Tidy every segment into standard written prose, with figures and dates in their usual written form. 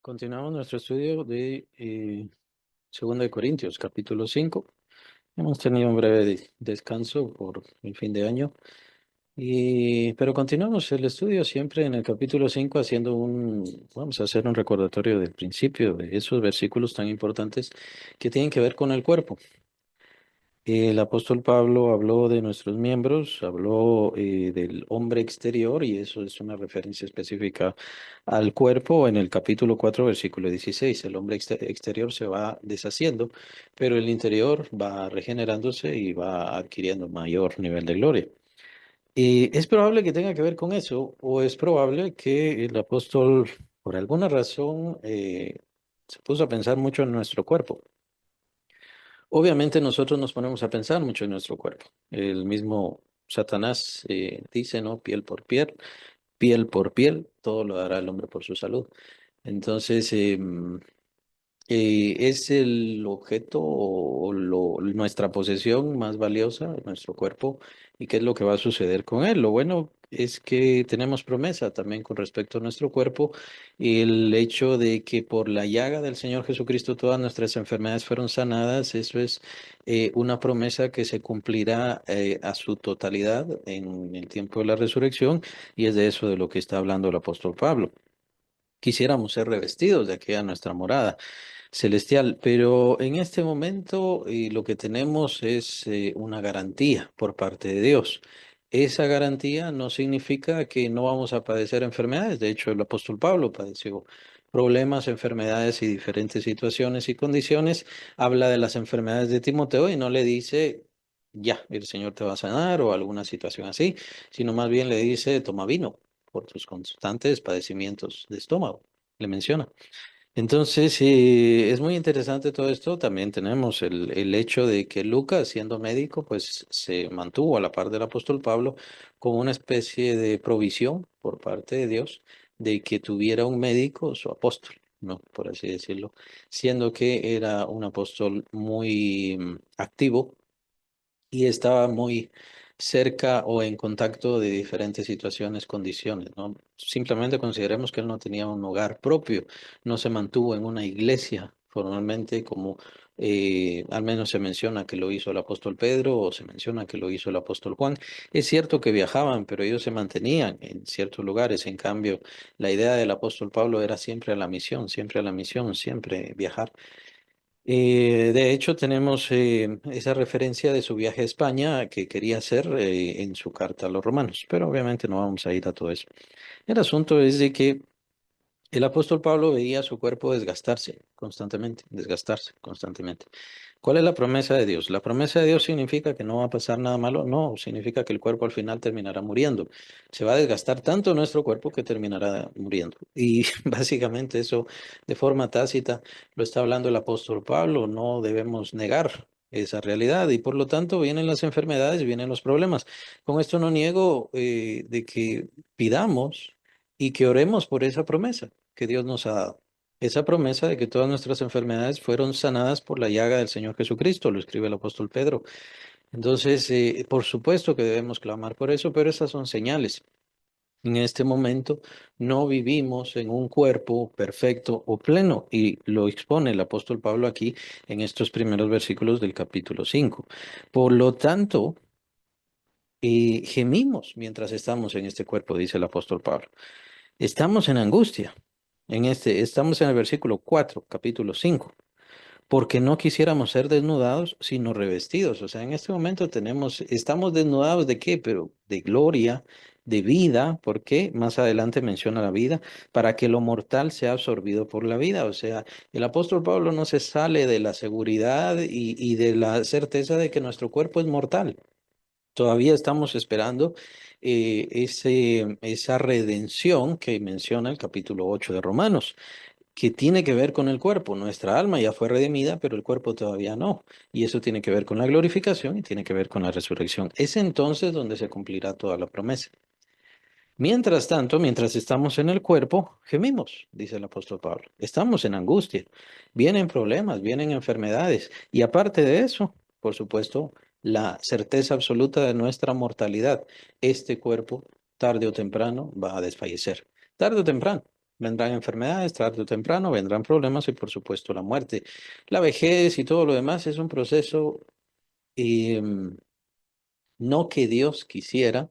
Continuamos nuestro estudio de 2 de Corintios, capítulo 5. Hemos tenido un breve descanso por el fin de año, pero continuamos el estudio siempre en el capítulo 5 haciendo vamos a hacer un recordatorio del principio de esos versículos tan importantes que tienen que ver con el cuerpo. El apóstol Pablo habló de nuestros miembros, habló del hombre exterior y eso es una referencia específica al cuerpo en el capítulo 4, versículo 16. El hombre exterior se va deshaciendo, pero el interior va regenerándose y va adquiriendo mayor nivel de gloria. Y es probable que tenga que ver con eso, o es probable que el apóstol, por alguna razón, se puso a pensar mucho en nuestro cuerpo. Obviamente nosotros nos ponemos a pensar mucho en nuestro cuerpo. El mismo Satanás dice, ¿no? Piel por piel, todo lo dará el hombre por su salud. Entonces, es el objeto o nuestra posesión más valiosa, nuestro cuerpo, y qué es lo que va a suceder con él. Lo bueno es que tenemos promesa también con respecto a nuestro cuerpo, y el hecho de que por la llaga del Señor Jesucristo todas nuestras enfermedades fueron sanadas, eso es una promesa que se cumplirá a su totalidad en el tiempo de la resurrección, y es de eso de lo que está hablando el apóstol Pablo. Quisiéramos ser revestidos de aquella nuestra morada celestial, pero en este momento lo que tenemos es una garantía por parte de Dios. Esa garantía no significa que no vamos a padecer enfermedades. De hecho, el apóstol Pablo padeció problemas, enfermedades y diferentes situaciones y condiciones. Habla de las enfermedades de Timoteo y no le dice, ya, el Señor te va a sanar o alguna situación así, sino más bien le dice, toma vino por tus constantes padecimientos de estómago. Le menciona. Entonces, es muy interesante todo esto. También tenemos el hecho de que Lucas, siendo médico, pues se mantuvo a la par del apóstol Pablo como una especie de provisión por parte de Dios de que tuviera un médico, su apóstol, ¿no? Por así decirlo, siendo que era un apóstol muy activo y estaba muy cerca o en contacto de diferentes situaciones, condiciones, ¿no? Simplemente consideremos que él no tenía un hogar propio, no se mantuvo en una iglesia formalmente como al menos se menciona que lo hizo el apóstol Pedro o se menciona que lo hizo el apóstol Juan. Es cierto que viajaban, pero ellos se mantenían en ciertos lugares. En cambio, la idea del apóstol Pablo era siempre a la misión, siempre a la misión, siempre viajar. De hecho, tenemos esa referencia de su viaje a España que quería hacer en su carta a los romanos, pero obviamente no vamos a ir a todo eso. El asunto es de que el apóstol Pablo veía su cuerpo desgastarse constantemente. ¿Cuál es la promesa de Dios? La promesa de Dios significa que no va a pasar nada malo, no, significa que el cuerpo al final terminará muriendo. Se va a desgastar tanto nuestro cuerpo que terminará muriendo. Y básicamente eso de forma tácita lo está hablando el apóstol Pablo, no debemos negar esa realidad y por lo tanto vienen las enfermedades, vienen los problemas. Con esto no niego de que pidamos y que oremos por esa promesa que Dios nos ha dado. Esa promesa de que todas nuestras enfermedades fueron sanadas por la llaga del Señor Jesucristo, lo escribe el apóstol Pedro. Entonces, por supuesto que debemos clamar por eso, pero esas son señales. En este momento no vivimos en un cuerpo perfecto o pleno y lo expone el apóstol Pablo aquí en estos primeros versículos del capítulo 5. Por lo tanto, gemimos mientras estamos en este cuerpo, dice el apóstol Pablo. Estamos en angustia. Estamos en el versículo 4, capítulo 5, porque no quisiéramos ser desnudados, sino revestidos. O sea, en este momento estamos desnudados ¿de qué? Pero de gloria, de vida, porque más adelante menciona la vida, para que lo mortal sea absorbido por la vida. O sea, el apóstol Pablo no se sale de la seguridad y de la certeza de que nuestro cuerpo es mortal. Todavía estamos esperando esa redención que menciona el capítulo 8 de Romanos, que tiene que ver con el cuerpo. Nuestra alma ya fue redimida, pero el cuerpo todavía no. Y eso tiene que ver con la glorificación y tiene que ver con la resurrección. Es entonces donde se cumplirá toda la promesa. Mientras tanto, mientras estamos en el cuerpo, gemimos, dice el apóstol Pablo. Estamos en angustia. Vienen problemas, vienen enfermedades. Y aparte de eso, por supuesto, la certeza absoluta de nuestra mortalidad. Este cuerpo, tarde o temprano, va a desfallecer. Tarde o temprano. Vendrán enfermedades, tarde o temprano, vendrán problemas y por supuesto la muerte. La vejez y todo lo demás es un proceso no que Dios quisiera,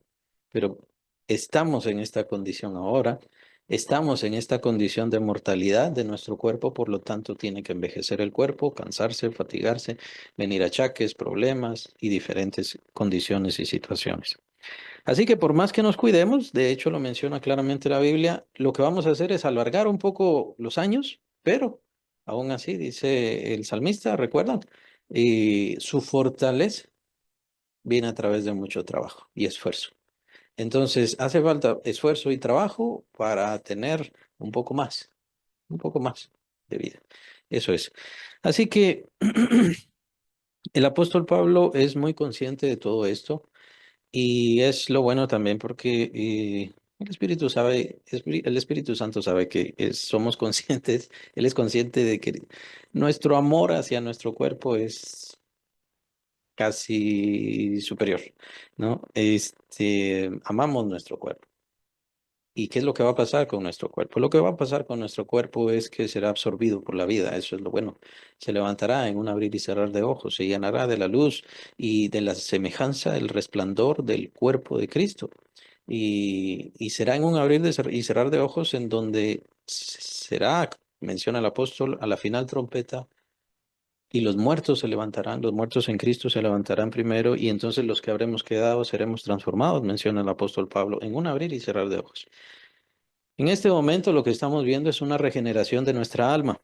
pero estamos en esta condición ahora, estamos en esta condición de mortalidad de nuestro cuerpo, por lo tanto tiene que envejecer el cuerpo, cansarse, fatigarse, venir achaques, problemas y diferentes condiciones y situaciones. Así que por más que nos cuidemos, de hecho lo menciona claramente la Biblia, lo que vamos a hacer es alargar un poco los años, pero aún así, dice el salmista, ¿recuerdan? Y su fortaleza viene a través de mucho trabajo y esfuerzo. Entonces, hace falta esfuerzo y trabajo para tener un poco más de vida. Eso es. Así que el apóstol Pablo es muy consciente de todo esto y es lo bueno también porque el Espíritu sabe, el Espíritu Santo sabe que somos conscientes, él es consciente de que nuestro amor hacia nuestro cuerpo es casi superior, ¿no? Amamos nuestro cuerpo. ¿Y qué es lo que va a pasar con nuestro cuerpo? Lo que va a pasar con nuestro cuerpo es que será absorbido por la vida, eso es lo bueno. Se levantará en un abrir y cerrar de ojos, se llenará de la luz y de la semejanza, el resplandor del cuerpo de Cristo. Y será en un abrir y cerrar de ojos en donde será, menciona el apóstol, a la final trompeta y los muertos se levantarán, los muertos en Cristo se levantarán primero, y entonces los que habremos quedado seremos transformados, menciona el apóstol Pablo, en un abrir y cerrar de ojos. En este momento lo que estamos viendo es una regeneración de nuestra alma,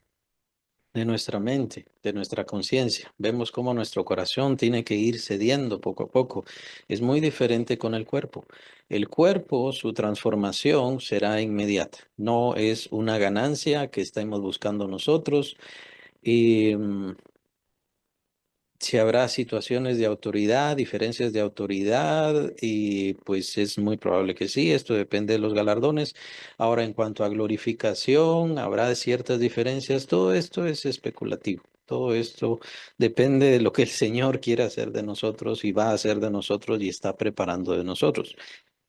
de nuestra mente, de nuestra conciencia. Vemos cómo nuestro corazón tiene que ir cediendo poco a poco. Es muy diferente con el cuerpo. El cuerpo, su transformación será inmediata. No es una ganancia que estemos buscando nosotros. Y si habrá situaciones de autoridad, diferencias de autoridad, y pues es muy probable que sí, esto depende de los galardones. Ahora, en cuanto a glorificación, habrá ciertas diferencias, todo esto es especulativo. Todo esto depende de lo que el Señor quiere hacer de nosotros y va a hacer de nosotros y está preparando de nosotros.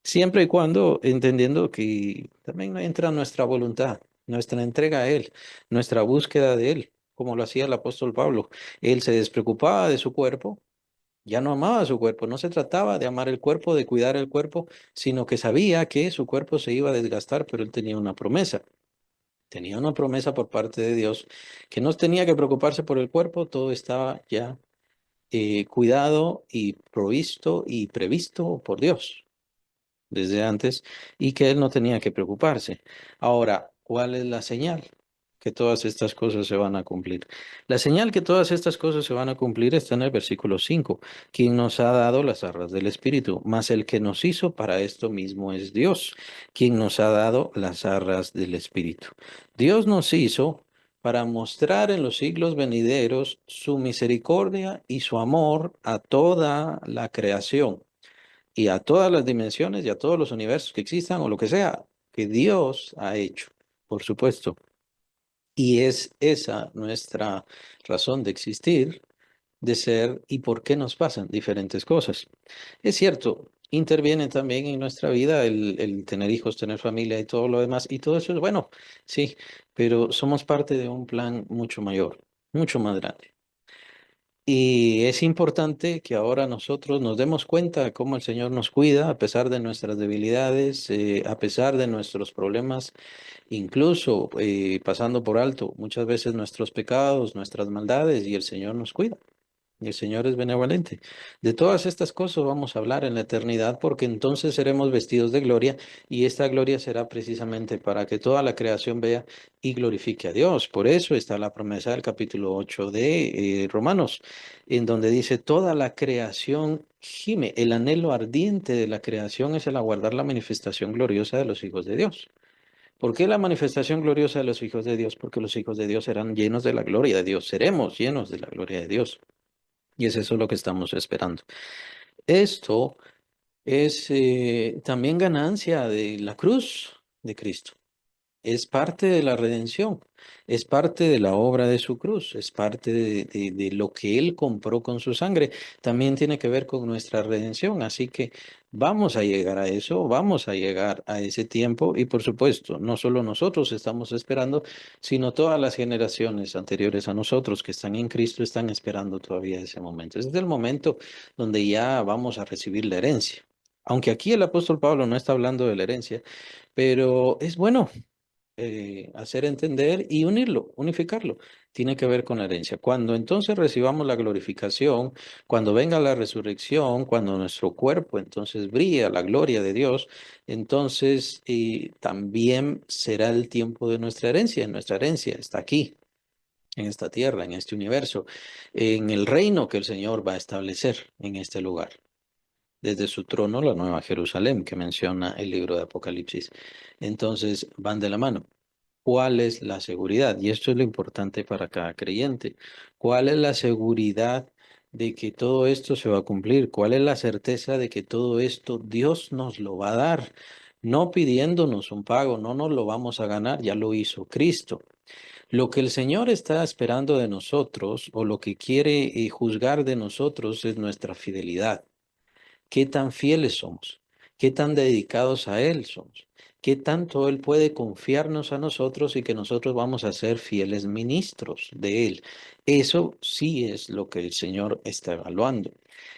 Siempre y cuando entendiendo que también entra nuestra voluntad, nuestra entrega a Él, nuestra búsqueda de Él, como lo hacía el apóstol Pablo. Él se despreocupaba de su cuerpo, ya no amaba su cuerpo, no se trataba de amar el cuerpo, de cuidar el cuerpo, sino que sabía que su cuerpo se iba a desgastar, pero él tenía una promesa. Tenía una promesa por parte de Dios que no tenía que preocuparse por el cuerpo, todo estaba ya cuidado y provisto y previsto por Dios desde antes y que él no tenía que preocuparse. Ahora, ¿cuál es la señal? Que todas estas cosas se van a cumplir. La señal que todas estas cosas se van a cumplir está en el versículo 5. Quien nos ha dado las arras del Espíritu, mas el que nos hizo para esto mismo es Dios, quien nos ha dado las arras del Espíritu. Dios nos hizo para mostrar en los siglos venideros su misericordia y su amor a toda la creación y a todas las dimensiones y a todos los universos que existan o lo que sea que Dios ha hecho, por supuesto. Y es esa nuestra razón de existir, de ser y por qué nos pasan diferentes cosas. Es cierto, interviene también en nuestra vida el tener hijos, tener familia y todo lo demás, y todo eso es bueno, sí, pero somos parte de un plan mucho mayor, mucho más grande. Y es importante que ahora nosotros nos demos cuenta de cómo el Señor nos cuida a pesar de nuestras debilidades, a pesar de nuestros problemas, incluso pasando por alto muchas veces nuestros pecados, nuestras maldades, y el Señor nos cuida. Y el Señor es benevolente. De todas estas cosas vamos a hablar en la eternidad porque entonces seremos vestidos de gloria y esta gloria será precisamente para que toda la creación vea y glorifique a Dios. Por eso está la promesa del capítulo 8 de Romanos, en donde dice, toda la creación gime, el anhelo ardiente de la creación es el aguardar la manifestación gloriosa de los hijos de Dios. ¿Por qué la manifestación gloriosa de los hijos de Dios? Porque los hijos de Dios serán llenos de la gloria de Dios, seremos llenos de la gloria de Dios. Y es eso lo que estamos esperando. Esto es también ganancia de la cruz de Cristo. es parte de la redención, es parte de la obra de su cruz, es parte de lo que Él compró con su sangre. También tiene que ver con nuestra redención. Así que vamos a llegar a eso, vamos a llegar a ese tiempo y por supuesto, no solo nosotros estamos esperando, sino todas las generaciones anteriores a nosotros que están en Cristo están esperando todavía ese momento. Ese es el momento donde ya vamos a recibir la herencia. Aunque aquí el apóstol Pablo no está hablando de la herencia, pero es bueno hacer entender y unirlo, unificarlo. Tiene que ver con la herencia. Cuando entonces recibamos la glorificación, cuando venga la resurrección, cuando nuestro cuerpo entonces brilla la gloria de Dios, entonces también será el tiempo de nuestra herencia. Nuestra herencia está aquí, en esta tierra, en este universo, en el reino que el Señor va a establecer en este lugar. Desde su trono, la Nueva Jerusalén, que menciona el libro de Apocalipsis. Entonces, van de la mano. ¿Cuál es la seguridad? Y esto es lo importante para cada creyente. ¿Cuál es la seguridad de que todo esto se va a cumplir? ¿Cuál es la certeza de que todo esto Dios nos lo va a dar? No pidiéndonos un pago, no nos lo vamos a ganar, ya lo hizo Cristo. Lo que el Señor está esperando de nosotros o lo que quiere juzgar de nosotros es nuestra fidelidad. ¿Qué tan fieles somos? ¿Qué tan dedicados a Él somos? ¿Qué tanto Él puede confiarnos a nosotros y que nosotros vamos a ser fieles ministros de Él? Eso sí es lo que el Señor está evaluando.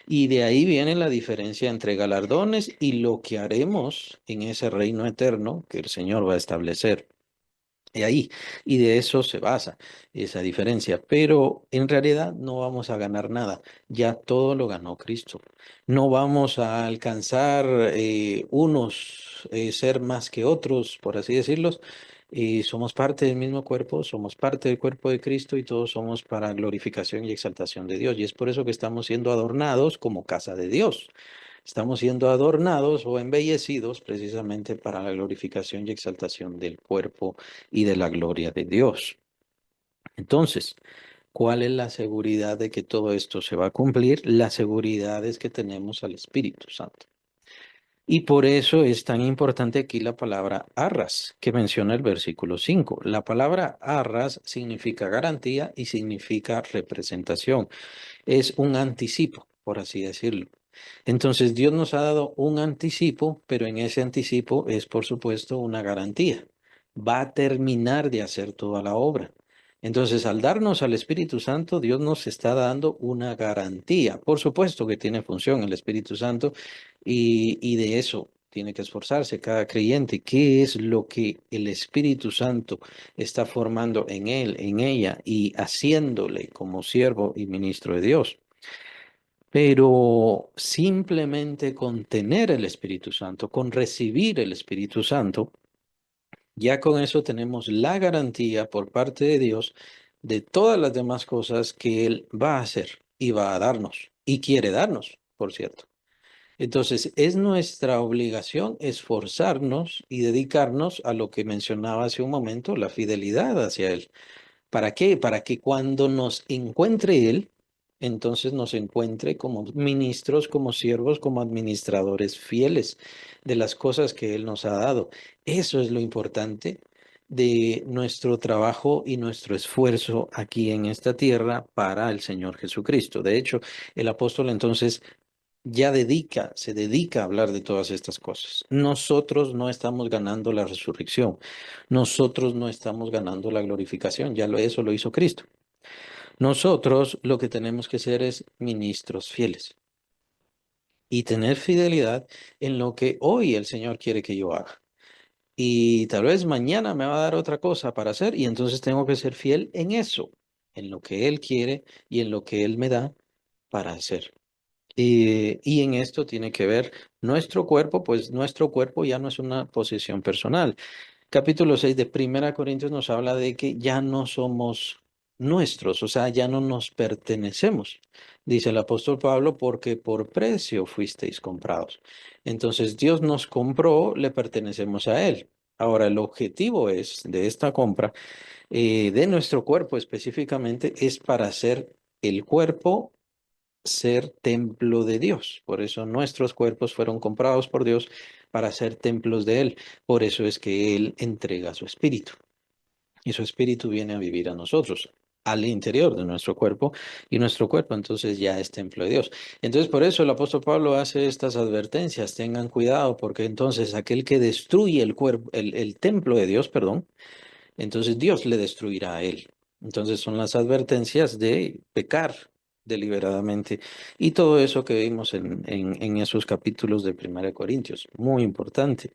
Y de ahí viene la diferencia entre galardones y lo que haremos en ese reino eterno que el Señor va a establecer. Y ahí, y de eso se basa esa diferencia. Pero en realidad no vamos a ganar nada. Ya todo lo ganó Cristo. No vamos a alcanzar unos ser más que otros, por así decirlos. Somos parte del mismo cuerpo, somos parte del cuerpo de Cristo y todos somos para glorificación y exaltación de Dios. Y es por eso que estamos siendo adornados como casa de Dios. Estamos siendo adornados o embellecidos precisamente para la glorificación y exaltación del cuerpo y de la gloria de Dios. Entonces, ¿cuál es la seguridad de que todo esto se va a cumplir? La seguridad es que tenemos al Espíritu Santo. Y por eso es tan importante aquí la palabra arras, que menciona el versículo 5. La palabra arras significa garantía y significa representación. Es un anticipo, por así decirlo. Entonces, Dios nos ha dado un anticipo, pero en ese anticipo es, por supuesto, una garantía. Va a terminar de hacer toda la obra. Entonces, al darnos al Espíritu Santo, Dios nos está dando una garantía. Por supuesto que tiene función el Espíritu Santo y de eso tiene que esforzarse cada creyente. ¿Qué es lo que el Espíritu Santo está formando en él, en ella y haciéndole como siervo y ministro de Dios? Pero simplemente con tener el Espíritu Santo, con recibir el Espíritu Santo, ya con eso tenemos la garantía por parte de Dios de todas las demás cosas que Él va a hacer y va a darnos y quiere darnos, por cierto. Entonces, es nuestra obligación esforzarnos y dedicarnos a lo que mencionaba hace un momento, la fidelidad hacia Él. ¿Para qué? Para que cuando nos encuentre Él, entonces nos encuentre como ministros, como siervos, como administradores fieles de las cosas que Él nos ha dado. Eso es lo importante de nuestro trabajo y nuestro esfuerzo aquí en esta tierra para el Señor Jesucristo. De hecho, el apóstol entonces se dedica a hablar de todas estas cosas. Nosotros no estamos ganando la resurrección, nosotros no estamos ganando la glorificación, eso lo hizo Cristo. Nosotros lo que tenemos que ser es ministros fieles y tener fidelidad en lo que hoy el Señor quiere que yo haga. Y tal vez mañana me va a dar otra cosa para hacer y entonces tengo que ser fiel en eso, en lo que Él quiere y en lo que Él me da para hacer. Y en esto tiene que ver nuestro cuerpo, pues nuestro cuerpo ya no es una posesión personal. Capítulo 6 de Primera Corintios nos habla de que ya no somos nuestros, o sea, ya no nos pertenecemos. Dice el apóstol Pablo, porque por precio fuisteis comprados. Entonces Dios nos compró, le pertenecemos a Él. Ahora, el objetivo es de esta compra, de nuestro cuerpo específicamente, es para hacer el cuerpo ser templo de Dios. Por eso nuestros cuerpos fueron comprados por Dios para ser templos de Él. Por eso es que Él entrega su espíritu. Y su espíritu viene a vivir a nosotros, al interior de nuestro cuerpo, y nuestro cuerpo entonces ya es templo de Dios. Entonces por eso el apóstol Pablo hace estas advertencias: tengan cuidado, porque entonces aquel que destruye el cuerpo, el templo de Dios, perdón, entonces Dios le destruirá a él. Entonces son las advertencias de pecar deliberadamente y todo eso que vimos en esos capítulos de 1 Corintios, muy importante.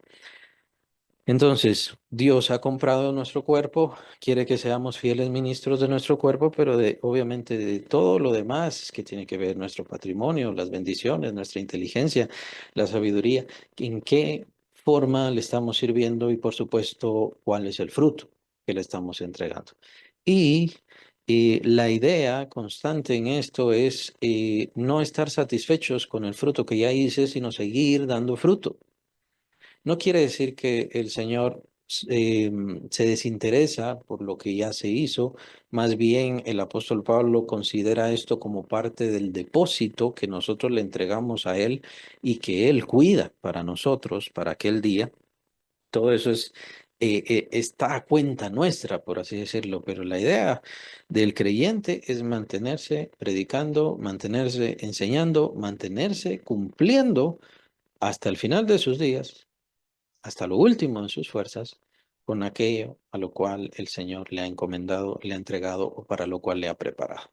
Entonces, Dios ha comprado nuestro cuerpo, quiere que seamos fieles ministros de nuestro cuerpo, pero obviamente de todo lo demás que tiene que ver nuestro patrimonio, las bendiciones, nuestra inteligencia, la sabiduría, en qué forma le estamos sirviendo y por supuesto cuál es el fruto que le estamos entregando. Y la idea constante en esto es no estar satisfechos con el fruto que ya hice, sino seguir dando fruto. No quiere decir que el Señor se desinteresa por lo que ya se hizo, más bien el apóstol Pablo considera esto como parte del depósito que nosotros le entregamos a Él y que Él cuida para nosotros, para aquel día. Todo eso está a cuenta nuestra, por así decirlo, pero la idea del creyente es mantenerse predicando, mantenerse enseñando, mantenerse cumpliendo hasta el final de sus días, hasta lo último en sus fuerzas, con aquello a lo cual el Señor le ha encomendado, le ha entregado o para lo cual le ha preparado.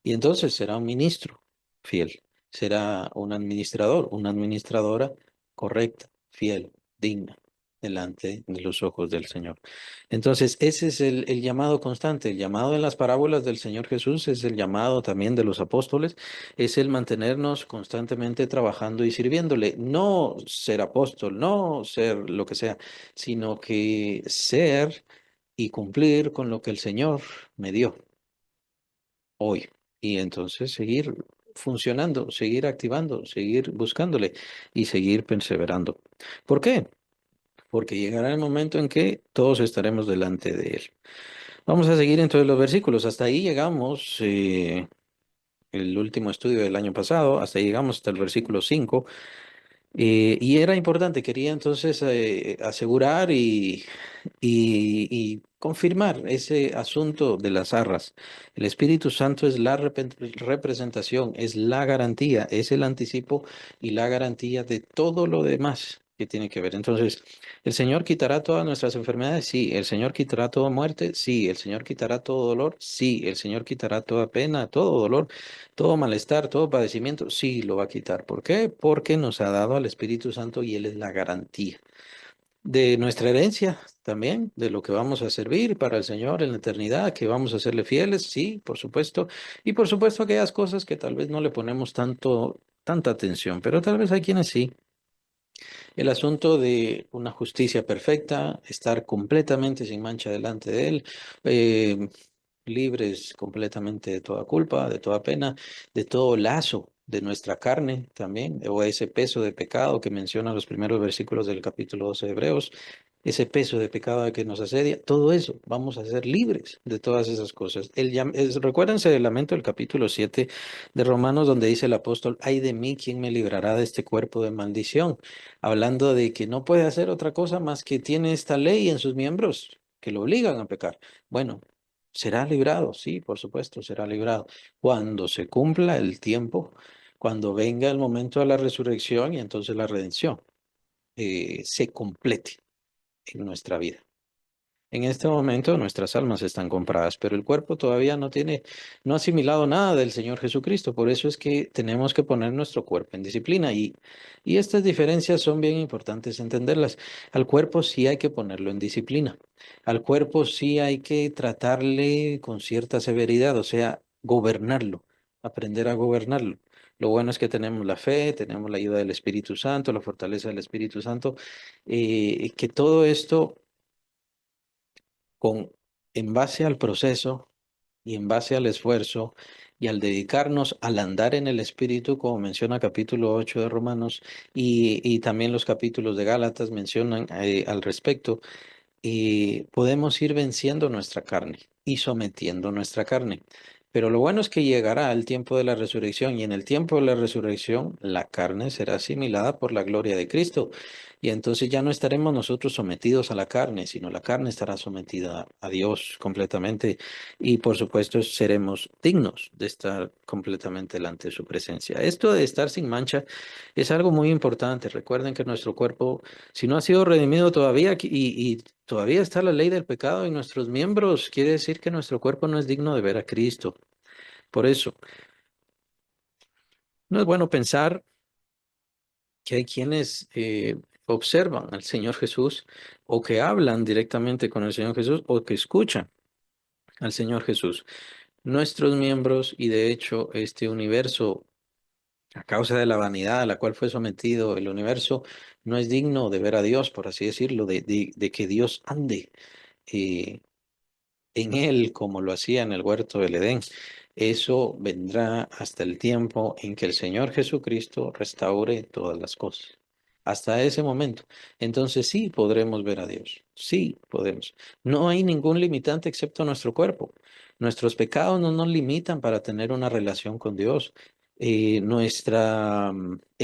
Y entonces será un ministro fiel, será un administrador, una administradora correcta, fiel, digna, delante de los ojos del Señor. Entonces, ese es el llamado constante, el llamado en las parábolas del Señor Jesús, es el llamado también de los apóstoles, es el mantenernos constantemente trabajando y sirviéndole, no ser apóstol, no ser lo que sea, sino que ser y cumplir con lo que el Señor me dio hoy. Y entonces seguir funcionando, seguir activando, seguir buscándole y seguir perseverando. ¿Por qué? Porque llegará el momento en que todos estaremos delante de Él. Vamos a seguir entonces los versículos. Hasta ahí llegamos, el último estudio del año pasado, hasta ahí llegamos hasta el versículo 5. Y era importante, quería entonces asegurar y confirmar ese asunto de las arras. El Espíritu Santo es la representación, es la garantía, es el anticipo y la garantía de todo lo demás que tiene que ver. Entonces, ¿el Señor quitará todas nuestras enfermedades? Sí. ¿El Señor quitará toda muerte? Sí. ¿El Señor quitará todo dolor? Sí. ¿El Señor quitará toda pena, todo dolor? Todo malestar, todo padecimiento, sí lo va a quitar. ¿Por qué? Porque nos ha dado al Espíritu Santo y Él es la garantía de nuestra herencia también, de lo que vamos a servir para el Señor en la eternidad, que vamos a serle fieles, sí, por supuesto. Y por supuesto aquellas cosas que tal vez no le ponemos tanta atención, pero tal vez hay quienes sí. El asunto de una justicia perfecta, estar completamente sin mancha delante de Él, eh, libres completamente de toda culpa, de toda pena, de todo lazo de nuestra carne también, o ese peso de pecado que menciona los primeros versículos del capítulo 12 de Hebreos, ese peso de pecado que nos asedia, todo eso, vamos a ser libres de todas esas cosas. Recuérdense del lamento del capítulo 7 de Romanos, donde dice el apóstol: ay de mí, ¿quién me librará de este cuerpo de maldición? Hablando de que no puede hacer otra cosa más que tiene esta ley en sus miembros que lo obligan a pecar. Bueno, será librado, sí, por supuesto, será librado. Cuando se cumpla el tiempo, cuando venga el momento de la resurrección y entonces la redención se complete en nuestra vida. En este momento nuestras almas están compradas, pero el cuerpo todavía no ha asimilado nada del Señor Jesucristo. Por eso es que tenemos que poner nuestro cuerpo en disciplina y estas diferencias son bien importantes entenderlas. Al cuerpo sí hay que ponerlo en disciplina. Al cuerpo sí hay que tratarle con cierta severidad, o sea, gobernarlo, aprender a gobernarlo. Lo bueno es que tenemos la fe, tenemos la ayuda del Espíritu Santo, la fortaleza del Espíritu Santo, que todo esto con, en base al proceso y en base al esfuerzo y al dedicarnos al andar en el Espíritu, como menciona capítulo 8 de Romanos y también los capítulos de Gálatas mencionan al respecto, podemos ir venciendo nuestra carne y sometiendo nuestra carne. Pero lo bueno es que llegará el tiempo de la resurrección y en el tiempo de la resurrección la carne será asimilada por la gloria de Cristo. Y entonces ya no estaremos nosotros sometidos a la carne, sino la carne estará sometida a Dios completamente. Y por supuesto seremos dignos de estar completamente delante de su presencia. Esto de estar sin mancha es algo muy importante. Recuerden que nuestro cuerpo, si no ha sido redimido todavía y todavía está la ley del pecado en nuestros miembros, quiere decir que nuestro cuerpo no es digno de ver a Cristo. Por eso, no es bueno pensar que hay quienes observan al Señor Jesús o que hablan directamente con el Señor Jesús o que escuchan al Señor Jesús. Nuestros miembros y de hecho este universo, a causa de la vanidad a la cual fue sometido el universo, no es digno de ver a Dios, por así decirlo, de que Dios ande eh, en él como lo hacía en el huerto del Edén. Eso vendrá hasta el tiempo en que el Señor Jesucristo restaure todas las cosas. Hasta ese momento. Entonces sí podremos ver a Dios. Sí podemos. No hay ningún limitante excepto nuestro cuerpo. Nuestros pecados no nos limitan para tener una relación con Dios. El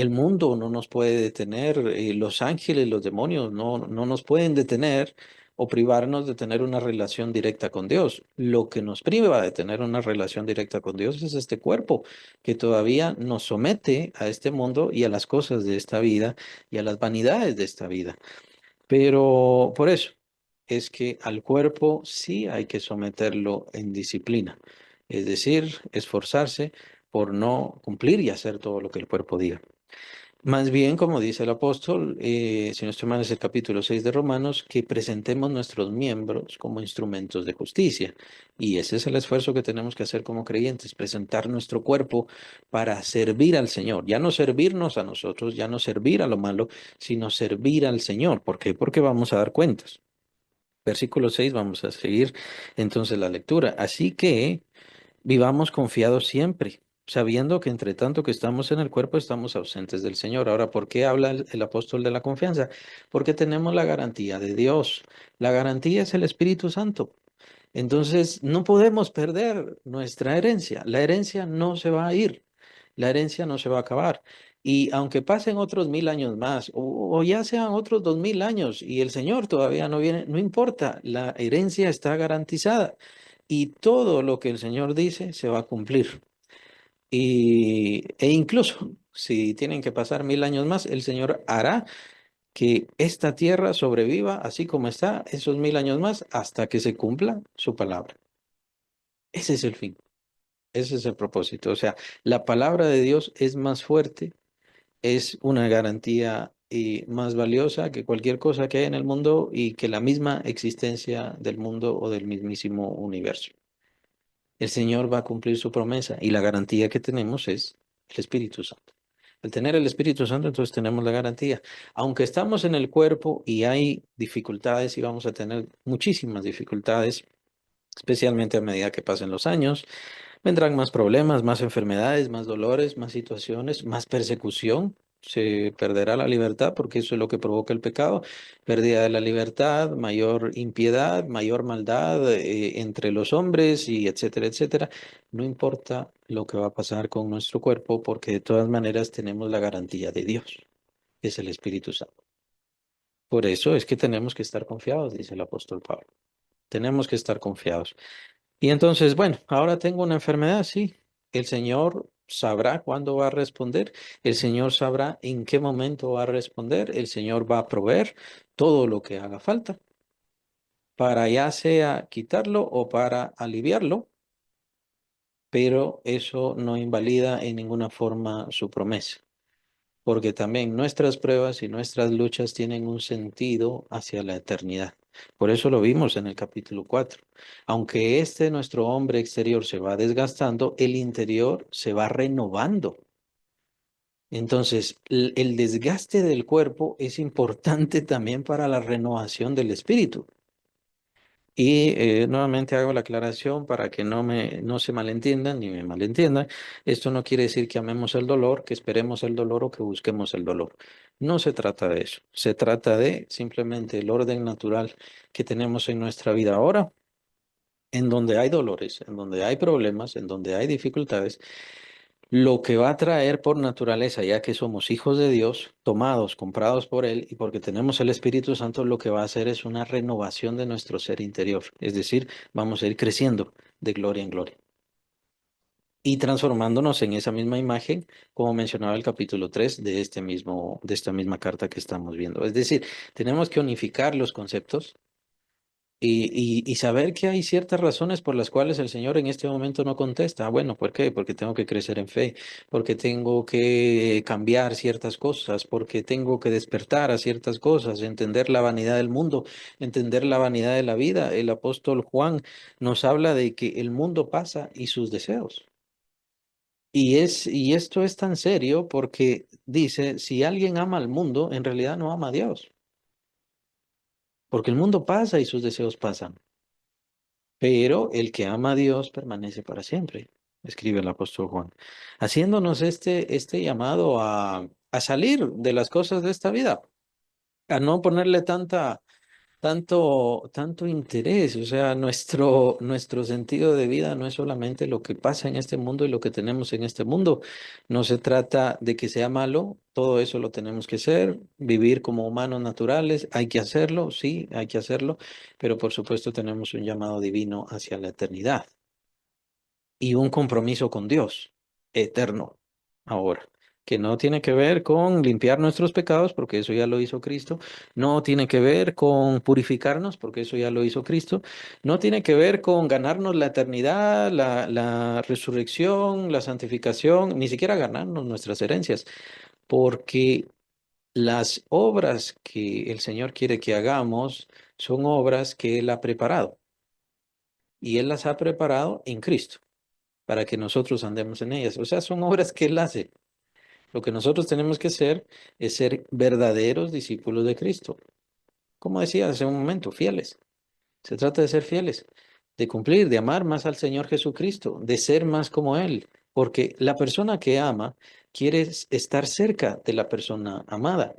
mundo no nos puede detener, los ángeles, los demonios no nos pueden detener o privarnos de tener una relación directa con Dios. Lo que nos priva de tener una relación directa con Dios es este cuerpo que todavía nos somete a este mundo y a las cosas de esta vida y a las vanidades de esta vida. Pero por eso es que al cuerpo sí hay que someterlo en disciplina, es decir, esforzarse por no cumplir y hacer todo lo que el cuerpo diga. Más bien, como dice el apóstol, si no estoy mal, es el capítulo 6 de Romanos, que presentemos nuestros miembros como instrumentos de justicia. Y ese es el esfuerzo que tenemos que hacer como creyentes, presentar nuestro cuerpo para servir al Señor. Ya no servirnos a nosotros, ya no servir a lo malo, sino servir al Señor. ¿Por qué? Porque vamos a dar cuentas. Versículo 6, vamos a seguir entonces la lectura. Así que vivamos confiados siempre, sabiendo que entre tanto que estamos en el cuerpo estamos ausentes del Señor. Ahora, ¿por qué habla el apóstol de la confianza? Porque tenemos la garantía de Dios. La garantía es el Espíritu Santo. Entonces, no podemos perder nuestra herencia. La herencia no se va a ir. La herencia no se va a acabar. Y aunque pasen otros 1000 años más, o ya sean otros 2000 años, y el Señor todavía no viene, no importa, la herencia está garantizada. Y todo lo que el Señor dice se va a cumplir. E incluso si tienen que pasar 1000 años más, el Señor hará que esta tierra sobreviva así como está esos 1000 años más hasta que se cumpla su palabra. Ese es el fin, ese es el propósito. O sea, la palabra de Dios es más fuerte, es una garantía y más valiosa que cualquier cosa que hay en el mundo y que la misma existencia del mundo o del mismísimo universo. El Señor va a cumplir su promesa y la garantía que tenemos es el Espíritu Santo. Al tener el Espíritu Santo, entonces tenemos la garantía. Aunque estamos en el cuerpo y hay dificultades y vamos a tener muchísimas dificultades, especialmente a medida que pasen los años, vendrán más problemas, más enfermedades, más dolores, más situaciones, más persecución. Se perderá la libertad porque eso es lo que provoca el pecado. Pérdida de la libertad, mayor impiedad, mayor maldad entre los hombres y etcétera, etcétera. No importa lo que va a pasar con nuestro cuerpo porque de todas maneras tenemos la garantía de Dios, que es el Espíritu Santo. Por eso es que tenemos que estar confiados, dice el apóstol Pablo. Tenemos que estar confiados. Y entonces, bueno, ahora tengo una enfermedad, sí. El Señor sabrá cuándo va a responder, el Señor sabrá en qué momento va a responder, el Señor va a proveer todo lo que haga falta para ya sea quitarlo o para aliviarlo, pero eso no invalida en ninguna forma su promesa, porque también nuestras pruebas y nuestras luchas tienen un sentido hacia la eternidad. Por eso lo vimos en el capítulo 4. Aunque nuestro hombre exterior se va desgastando, el interior se va renovando. Entonces, el desgaste del cuerpo es importante también para la renovación del espíritu. Y nuevamente hago la aclaración para que no se malentiendan ni me malentiendan. Esto no quiere decir que amemos el dolor, que esperemos el dolor o que busquemos el dolor. No se trata de eso. Se trata de simplemente el orden natural que tenemos en nuestra vida ahora En donde hay dolores, en donde hay problemas, en donde hay dificultades, lo que va a traer por naturaleza, ya que somos hijos de Dios, tomados, comprados por Él, y porque tenemos el Espíritu Santo, lo que va a hacer es una renovación de nuestro ser interior. Es decir, vamos a ir creciendo de gloria en gloria y transformándonos en esa misma imagen, como mencionaba el capítulo 3 de esta misma carta que estamos viendo. Es decir, tenemos que unificar los conceptos y saber que hay ciertas razones por las cuales el Señor en este momento no contesta. Ah, bueno, ¿por qué? Porque tengo que crecer en fe, porque tengo que cambiar ciertas cosas, porque tengo que despertar a ciertas cosas, entender la vanidad del mundo, entender la vanidad de la vida. El apóstol Juan nos habla de que el mundo pasa y sus deseos. Y esto es tan serio porque dice, si alguien ama al mundo, en realidad no ama a Dios, porque el mundo pasa y sus deseos pasan. Pero el que ama a Dios permanece para siempre, escribe el apóstol Juan, haciéndonos este llamado a salir de las cosas de esta vida, a no ponerle tanto interés. O sea, nuestro sentido de vida no es solamente lo que pasa en este mundo y lo que tenemos en este mundo. No se trata de que sea malo, todo eso lo tenemos que hacer, vivir como humanos naturales, hay que hacerlo, sí, hay que hacerlo, pero por supuesto tenemos un llamado divino hacia la eternidad y un compromiso con Dios eterno ahora, que no tiene que ver con limpiar nuestros pecados, porque eso ya lo hizo Cristo, no tiene que ver con purificarnos, porque eso ya lo hizo Cristo, no tiene que ver con ganarnos la eternidad, la resurrección, la santificación, ni siquiera ganarnos nuestras herencias, porque las obras que el Señor quiere que hagamos son obras que Él ha preparado, y Él las ha preparado en Cristo para que nosotros andemos en ellas. O sea, son obras que Él hace. Lo que nosotros tenemos que hacer es ser verdaderos discípulos de Cristo. Como decía hace un momento, fieles. Se trata de ser fieles, de cumplir, de amar más al Señor Jesucristo, de ser más como Él. Porque la persona que ama quiere estar cerca de la persona amada.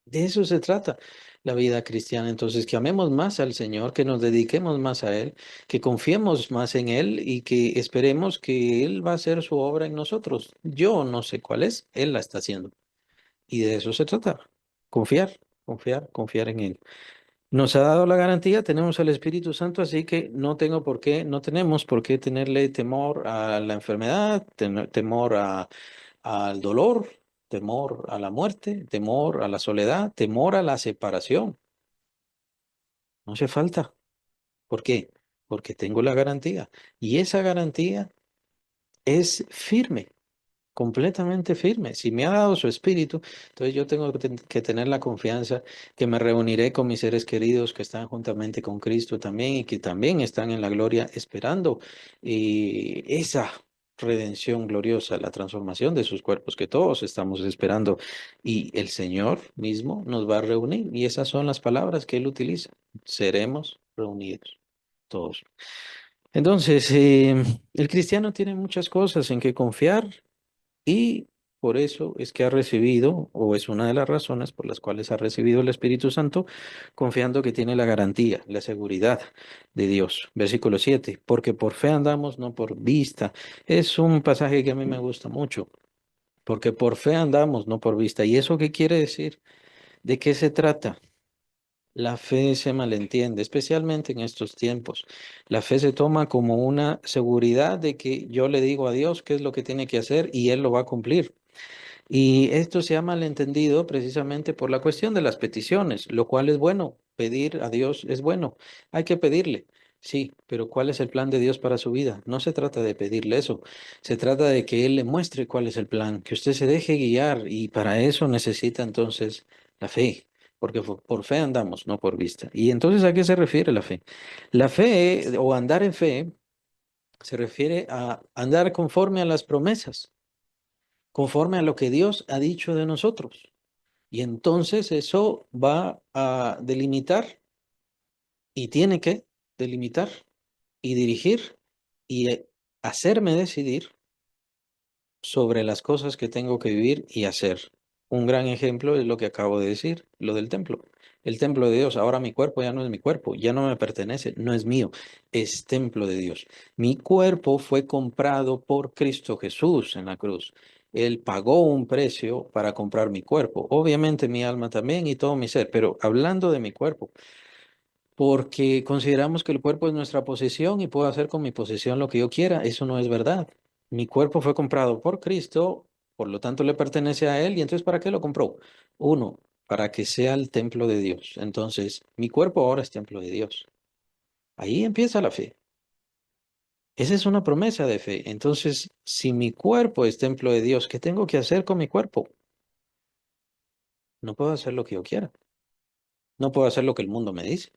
De eso se trata la vida cristiana. Entonces, que amemos más al Señor, que nos dediquemos más a Él, que confiemos más en Él y que esperemos que Él va a hacer su obra en nosotros. Yo no sé cuál es, Él la está haciendo. Y de eso se trata. Confiar, confiar en Él. Nos ha dado la garantía, tenemos el Espíritu Santo, así que no tenemos por qué tenerle temor a la enfermedad, temor al dolor, temor a la muerte, temor a la soledad, temor a la separación. No hace falta. ¿Por qué? Porque tengo la garantía. Y esa garantía es firme. Completamente firme. Si me ha dado su espíritu, entonces yo tengo que tener la confianza que me reuniré con mis seres queridos que están juntamente con Cristo también y que también están en la gloria esperando esa redención gloriosa, la transformación de sus cuerpos que todos estamos esperando. Y el Señor mismo nos va a reunir y esas son las palabras que Él utiliza. Seremos reunidos todos. Entonces, el cristiano tiene muchas cosas en que confiar y por eso es que ha recibido, o es una de las razones por las cuales ha recibido el Espíritu Santo, confiando que tiene la garantía, la seguridad de Dios. Versículo 7, porque por fe andamos, no por vista. Es un pasaje que a mí me gusta mucho, porque por fe andamos, no por vista. ¿Y eso qué quiere decir? ¿De qué se trata? La fe se malentiende, especialmente en estos tiempos. La fe se toma como una seguridad de que yo le digo a Dios qué es lo que tiene que hacer y Él lo va a cumplir. Y esto se ha malentendido precisamente por la cuestión de las peticiones, lo cual es bueno. Pedir a Dios es bueno. Hay que pedirle. Sí, pero ¿cuál es el plan de Dios para su vida? No se trata de pedirle eso. Se trata de que Él le muestre cuál es el plan, que usted se deje guiar y para eso necesita entonces la fe, porque por fe andamos, no por vista. ¿Y entonces a qué se refiere la fe? La fe o andar en fe se refiere a andar conforme a las promesas, conforme a lo que Dios ha dicho de nosotros. Y entonces eso va a delimitar y tiene que delimitar y dirigir y hacerme decidir sobre las cosas que tengo que vivir y hacer. Un gran ejemplo es lo que acabo de decir, lo del templo. El templo de Dios, ahora mi cuerpo ya no es mi cuerpo, ya no me pertenece, no es mío, es templo de Dios. Mi cuerpo fue comprado por Cristo Jesús en la cruz. Él pagó un precio para comprar mi cuerpo, obviamente mi alma también y todo mi ser, pero hablando de mi cuerpo, porque consideramos que el cuerpo es nuestra posesión y puedo hacer con mi posesión lo que yo quiera. Eso no es verdad. Mi cuerpo fue comprado por Cristo, por lo tanto le pertenece a Él. ¿Y entonces para qué lo compró? Uno, para que sea el templo de Dios. Entonces, mi cuerpo ahora es templo de Dios. Ahí empieza la fe. Esa es una promesa de fe. Entonces, si mi cuerpo es templo de Dios, ¿qué tengo que hacer con mi cuerpo? No puedo hacer lo que yo quiera. No puedo hacer lo que el mundo me dice.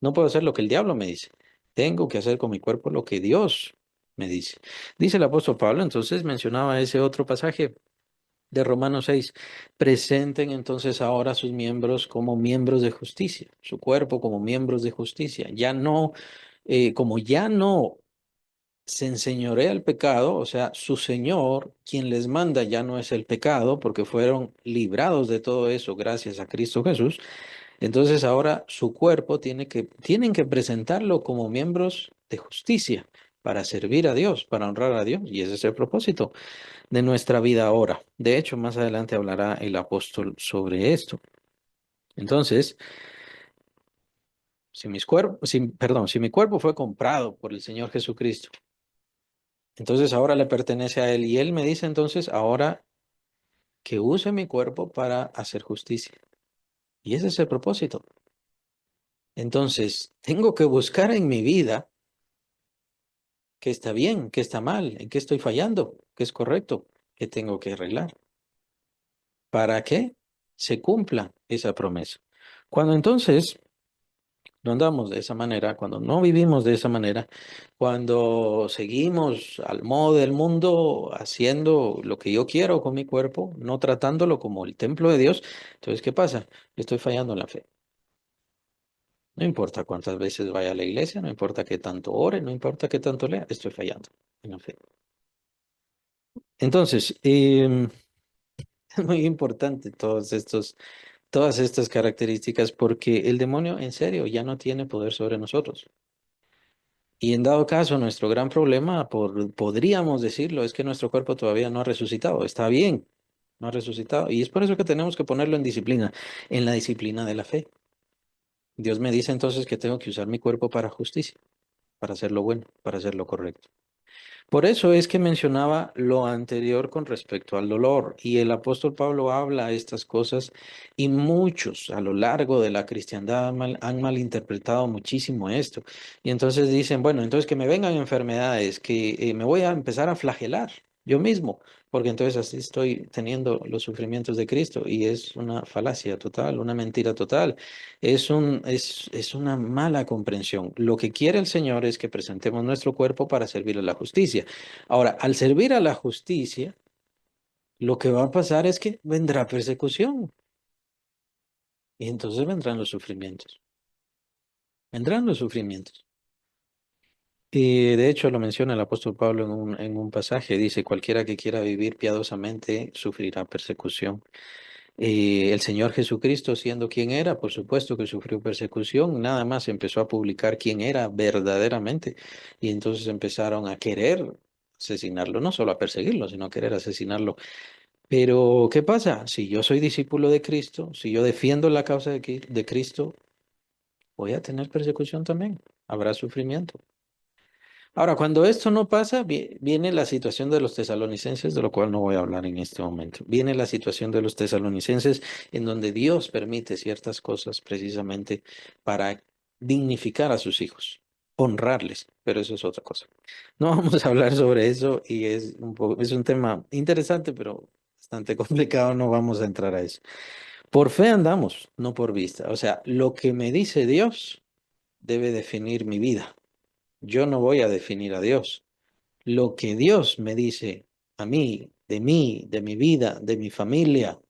No puedo hacer lo que el diablo me dice. Tengo que hacer con mi cuerpo lo que Dios me dice. Dice el apóstol Pablo, entonces mencionaba ese otro pasaje de Romanos 6. Presenten entonces ahora a sus miembros como miembros de justicia, su cuerpo como miembros de justicia. Ya no, como ya no se enseñorea el pecado, o sea, su Señor, quien les manda, ya no es el pecado, porque fueron librados de todo eso gracias a Cristo Jesús. Entonces ahora su cuerpo tienen que presentarlo como miembros de justicia para servir a Dios, para honrar a Dios. Y ese es el propósito de nuestra vida ahora. De hecho, más adelante hablará el apóstol sobre esto. Entonces, si mi cuerpo fue comprado por el Señor Jesucristo, entonces ahora le pertenece a Él. Y Él me dice entonces ahora que use mi cuerpo para hacer justicia. Y ese es el propósito. Entonces, tengo que buscar en mi vida qué está bien, qué está mal, en qué estoy fallando, qué es correcto, qué tengo que arreglar, para que se cumpla esa promesa. Cuando entonces no andamos de esa manera, cuando no vivimos de esa manera, cuando seguimos al modo del mundo, haciendo lo que yo quiero con mi cuerpo, no tratándolo como el templo de Dios, entonces, ¿qué pasa? Estoy fallando en la fe. No importa cuántas veces vaya a la iglesia, no importa qué tanto ore, no importa qué tanto lea, estoy fallando en la fe. Entonces, es muy importante todas estas características porque el demonio en serio ya no tiene poder sobre nosotros. Y en dado caso, nuestro gran problema, podríamos decirlo, es que nuestro cuerpo todavía no ha resucitado. Está bien, no ha resucitado. Y es por eso que tenemos que ponerlo en la disciplina de la fe. Dios me dice entonces que tengo que usar mi cuerpo para justicia, para hacer lo bueno, para hacer lo correcto. Por eso es que mencionaba lo anterior con respecto al dolor y el apóstol Pablo habla estas cosas y muchos a lo largo de la cristiandad han malinterpretado muchísimo esto y entonces dicen, bueno, entonces que me vengan enfermedades, que me voy a empezar a flagelar yo mismo, porque entonces así estoy teniendo los sufrimientos de Cristo y es una falacia total, una mentira total. Es una mala comprensión. Lo que quiere el Señor es que presentemos nuestro cuerpo para servir a la justicia. Ahora, al servir a la justicia, lo que va a pasar es que vendrá persecución y entonces vendrán los sufrimientos. Vendrán los sufrimientos. Y de hecho lo menciona el apóstol Pablo en un pasaje. Dice, cualquiera que quiera vivir piadosamente sufrirá persecución. El Señor Jesucristo, siendo quien era, por supuesto que sufrió persecución, nada más empezó a publicar quién era verdaderamente y entonces empezaron a querer asesinarlo, no solo a perseguirlo, sino a querer asesinarlo. Pero, ¿qué pasa? Si yo soy discípulo de Cristo, si yo defiendo la causa de Cristo, voy a tener persecución también, habrá sufrimiento. Ahora, cuando esto no pasa, viene la situación de los tesalonicenses, de lo cual no voy a hablar en este momento. Viene la situación de los tesalonicenses en donde Dios permite ciertas cosas precisamente para dignificar a sus hijos, honrarles, pero eso es otra cosa. No vamos a hablar sobre eso y es un tema interesante, pero bastante complicado, no vamos a entrar a eso. Por fe andamos, no por vista. O sea, lo que me dice Dios debe definir mi vida. Yo no voy a definir a Dios. Lo que Dios me dice a mí, de mi vida, de mi familia,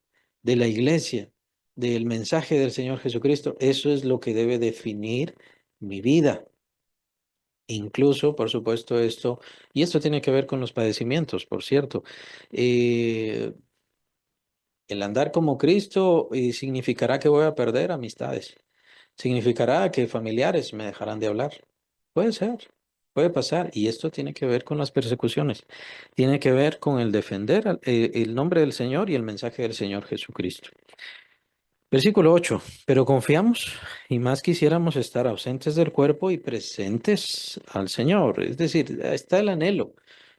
de la iglesia, del mensaje del Señor Jesucristo, eso es lo que debe definir mi vida. Incluso, por supuesto, y esto tiene que ver con los padecimientos, por cierto. Eh, El andar como Cristo significará que voy a perder amistades. Significará que familiares me dejarán de hablar. Puede ser, puede pasar. Y esto tiene que ver con las persecuciones. Tiene que ver con el defender el nombre del Señor y el mensaje del Señor Jesucristo. Versículo 8. Pero confiamos y más quisiéramos estar ausentes del cuerpo y presentes al Señor. Es decir, está el anhelo.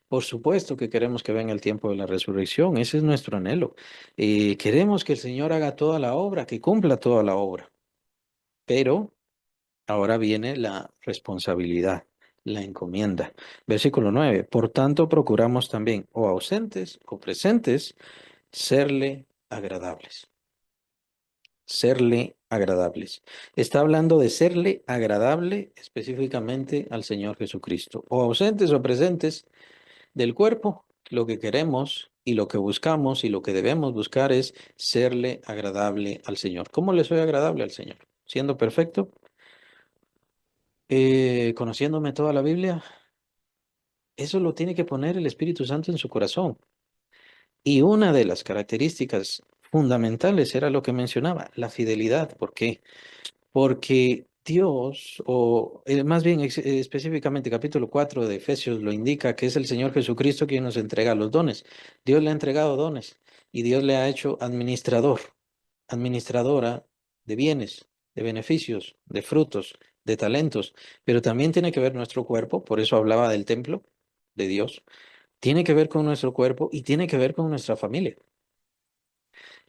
Por supuesto que queremos que venga el tiempo de la resurrección. Ese es nuestro anhelo. Queremos que el Señor haga toda la obra, que cumpla toda la obra. Pero ahora viene la responsabilidad, la encomienda. Versículo 9. Por tanto, procuramos también, o ausentes o presentes, serle agradables. Serle agradables. Está hablando de serle agradable específicamente al Señor Jesucristo. O ausentes o presentes del cuerpo, lo que queremos y lo que buscamos y lo que debemos buscar es serle agradable al Señor. ¿Cómo le soy agradable al Señor? ¿Siendo perfecto? ¿Conociéndome toda la Biblia? Eso lo tiene que poner el Espíritu Santo en su corazón. Y una de las características fundamentales era lo que mencionaba, la fidelidad. ¿Por qué? Porque Dios, o más bien específicamente capítulo 4 de Efesios lo indica, que es el Señor Jesucristo quien nos entrega los dones. Dios le ha entregado dones y Dios le ha hecho administrador, administradora de bienes, de beneficios, de frutos, de talentos, pero también tiene que ver nuestro cuerpo, por eso hablaba del templo de Dios, tiene que ver con nuestro cuerpo y tiene que ver con nuestra familia.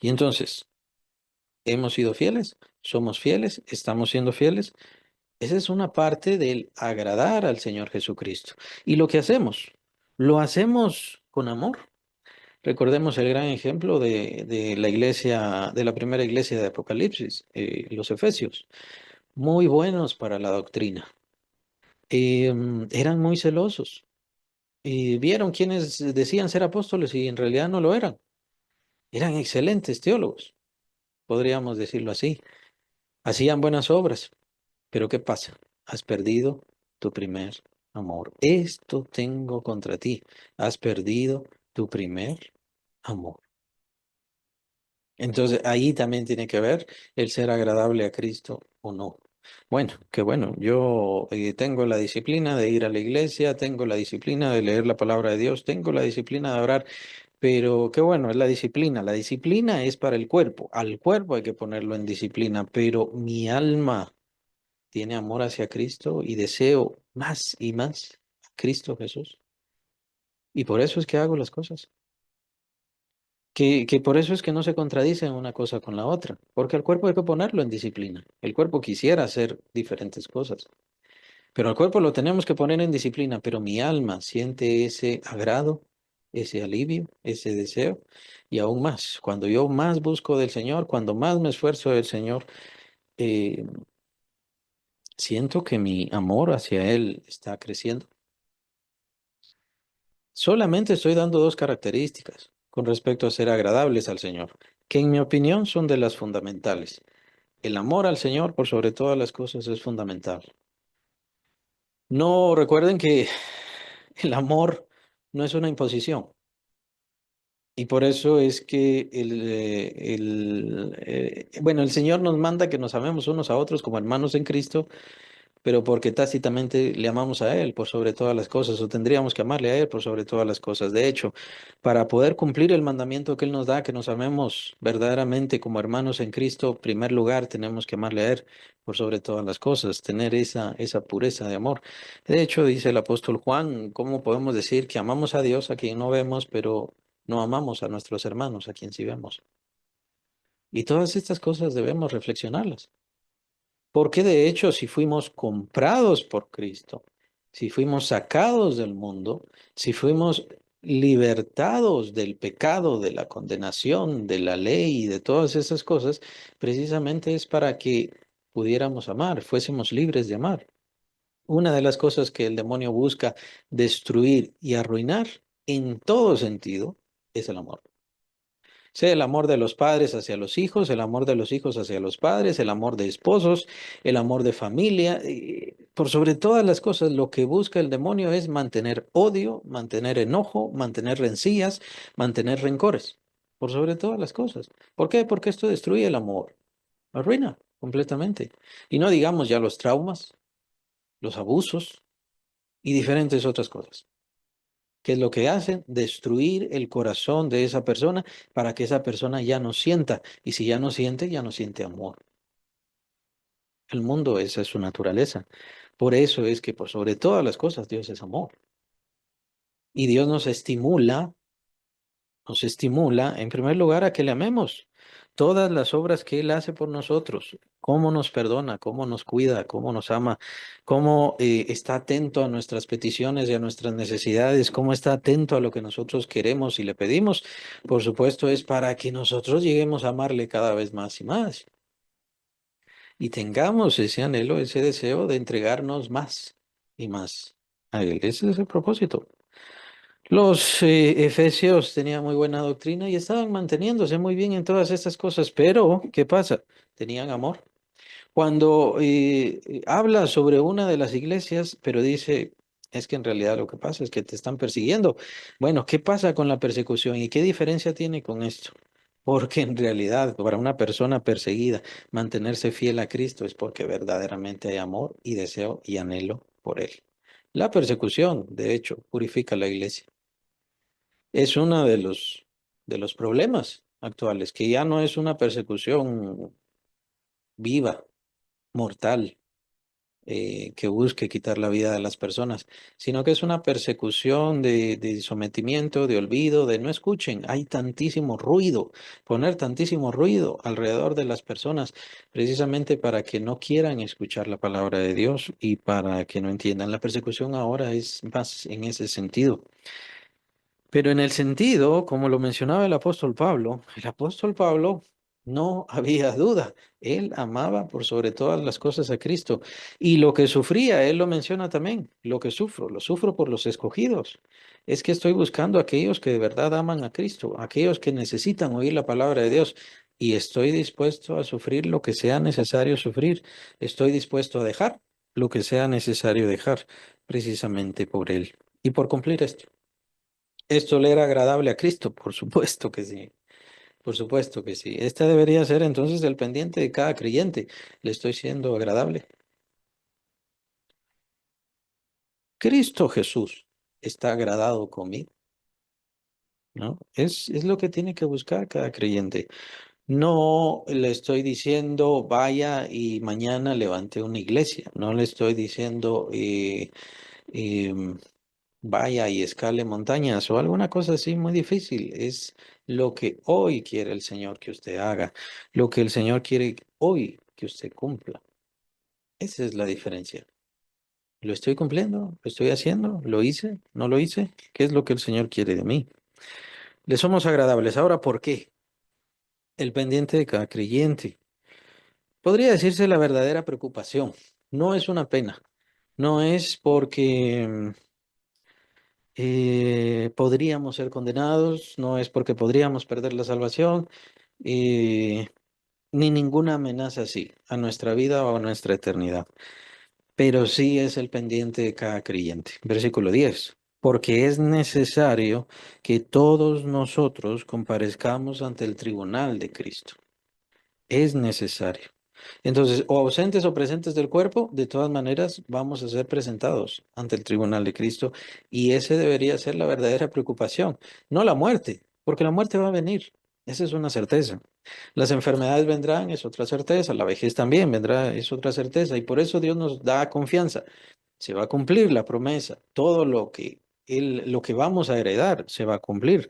Y entonces, ¿hemos sido fieles? ¿Somos fieles? ¿Estamos siendo fieles? Esa es una parte del agradar al Señor Jesucristo. Y lo que hacemos, lo hacemos con amor. Recordemos el gran ejemplo de la iglesia, de la primera iglesia de Apocalipsis, los Efesios, muy buenos para la doctrina. Eran muy celosos y vieron quienes decían ser apóstoles y en realidad no lo eran. Eran excelentes teólogos, podríamos decirlo así. Hacían buenas obras. Pero ¿qué pasa? Has perdido tu primer amor. Esto tengo contra ti. Has perdido tu primer amor. Entonces ahí también tiene que ver el ser agradable a Cristo o no. Bueno, qué bueno. Yo tengo la disciplina de ir a la iglesia, tengo la disciplina de leer la palabra de Dios, tengo la disciplina de orar, pero qué bueno, es la disciplina. La disciplina es para el cuerpo. Al cuerpo hay que ponerlo en disciplina, pero mi alma tiene amor hacia Cristo y deseo más y más a Cristo Jesús. Y por eso es que hago las cosas. Que por eso es que no se contradicen una cosa con la otra, porque al cuerpo hay que ponerlo en disciplina. El cuerpo quisiera hacer diferentes cosas, pero al cuerpo lo tenemos que poner en disciplina, pero mi alma siente ese agrado, ese alivio, ese deseo, y aún más, cuando yo más busco del Señor, cuando más me esfuerzo del Señor, eh, siento que mi amor hacia Él está creciendo. Solamente estoy dando dos características con respecto a ser agradables al Señor, que en mi opinión son de las fundamentales. El amor al Señor por sobre todas las cosas es fundamental. No recuerden que el amor no es una imposición y por eso es que bueno, el Señor nos manda que nos amemos unos a otros como hermanos en Cristo, pero porque tácitamente le amamos a Él por sobre todas las cosas, o tendríamos que amarle a Él por sobre todas las cosas. De hecho, para poder cumplir el mandamiento que Él nos da, que nos amemos verdaderamente como hermanos en Cristo, en primer lugar tenemos que amarle a Él por sobre todas las cosas, tener esa pureza de amor. De hecho, dice el apóstol Juan, ¿cómo podemos decir que amamos a Dios a quien no vemos, pero no amamos a nuestros hermanos a quien sí vemos? Y todas estas cosas debemos reflexionarlas. Porque de hecho, si fuimos comprados por Cristo, si fuimos sacados del mundo, si fuimos libertados del pecado, de la condenación, de la ley y de todas esas cosas, precisamente es para que pudiéramos amar, fuésemos libres de amar. Una de las cosas que el demonio busca destruir y arruinar en todo sentido es el amor. Sea el amor de los padres hacia los hijos, el amor de los hijos hacia los padres, el amor de esposos, el amor de familia. Por sobre todas las cosas, lo que busca el demonio es mantener odio, mantener enojo, mantener rencillas, mantener rencores. por sobre todas las cosas. ¿Por qué? Porque esto destruye el amor, lo arruina completamente. Y no digamos ya los traumas, los abusos y diferentes otras cosas. ¿Qué es lo que hacen? Destruir el corazón de esa persona para que esa persona ya no sienta. Y si ya no siente amor. El mundo, esa es su naturaleza. Por eso es que por sobre todas las cosas Dios es amor. Y Dios nos estimula en primer lugar a que le amemos. Todas las obras que Él hace por nosotros, cómo nos perdona, cómo nos cuida, cómo nos ama, cómo está atento a nuestras peticiones y a nuestras necesidades, cómo está atento a lo que nosotros queremos y le pedimos, por supuesto, es para que nosotros lleguemos a amarle cada vez más y más y tengamos ese anhelo, ese deseo de entregarnos más y más a Él. Ese es el propósito. Los efesios tenían muy buena doctrina y estaban manteniéndose muy bien en todas estas cosas, pero ¿qué pasa? Tenían amor. Cuando habla sobre una de las iglesias, pero dice, es que en realidad lo que pasa es que te están persiguiendo. Bueno, ¿qué pasa con la persecución y qué diferencia tiene con esto? Porque en realidad para una persona perseguida, mantenerse fiel a Cristo es porque verdaderamente hay amor y deseo y anhelo por Él. La persecución, de hecho, purifica la iglesia. Es uno de los problemas actuales, que ya no es una persecución viva, mortal, que busque quitar la vida de las personas, sino que es una persecución de sometimiento, de olvido, de no escuchen. Hay tantísimo ruido, poner tantísimo ruido alrededor de las personas, precisamente para que no quieran escuchar la palabra de Dios y para que no entiendan. La persecución ahora es más en ese sentido. Pero en el sentido, como lo mencionaba el apóstol Pablo no había duda, él amaba por sobre todas las cosas a Cristo y lo que sufría, él lo menciona también, lo sufro por los escogidos. Es que estoy buscando a aquellos que de verdad aman a Cristo, aquellos que necesitan oír la palabra de Dios y estoy dispuesto a sufrir lo que sea necesario sufrir, estoy dispuesto a dejar lo que sea necesario dejar precisamente por él y por cumplir esto. Esto le era agradable a Cristo, por supuesto que sí, por supuesto que sí. Este debería ser entonces el pendiente de cada creyente. Le estoy siendo agradable. Cristo Jesús está agradado conmigo, ¿no? Es lo que tiene que buscar cada creyente. No le estoy diciendo vaya y mañana levante una iglesia. No le estoy diciendo em, vaya y escale montañas o alguna cosa así muy difícil. Es lo que hoy quiere el Señor que usted haga, lo que el Señor quiere hoy que usted cumpla. Esa es la diferencia. ¿Lo estoy cumpliendo? ¿Lo estoy haciendo? ¿Lo hice? ¿No lo hice? ¿Qué es lo que el Señor quiere de mí? Le somos agradables. Ahora, ¿por qué? El pendiente de cada creyente. Podría decirse la verdadera preocupación. No es una pena. No es porque podríamos ser condenados, no es porque podríamos perder la salvación, eh, ni ninguna amenaza así a nuestra vida o a nuestra eternidad, pero sí es el pendiente de cada creyente. Versículo 10. Porque es necesario que todos nosotros comparezcamos ante el tribunal de Cristo. Es necesario. Entonces, o ausentes o presentes del cuerpo, de todas maneras vamos a ser presentados ante el tribunal de Cristo y ese debería ser la verdadera preocupación, no la muerte, porque la muerte va a venir, esa es una certeza. Las enfermedades vendrán, es otra certeza, la vejez también vendrá, es otra certeza y por eso Dios nos da confianza. Se va a cumplir la promesa, todo lo que vamos a heredar se va a cumplir.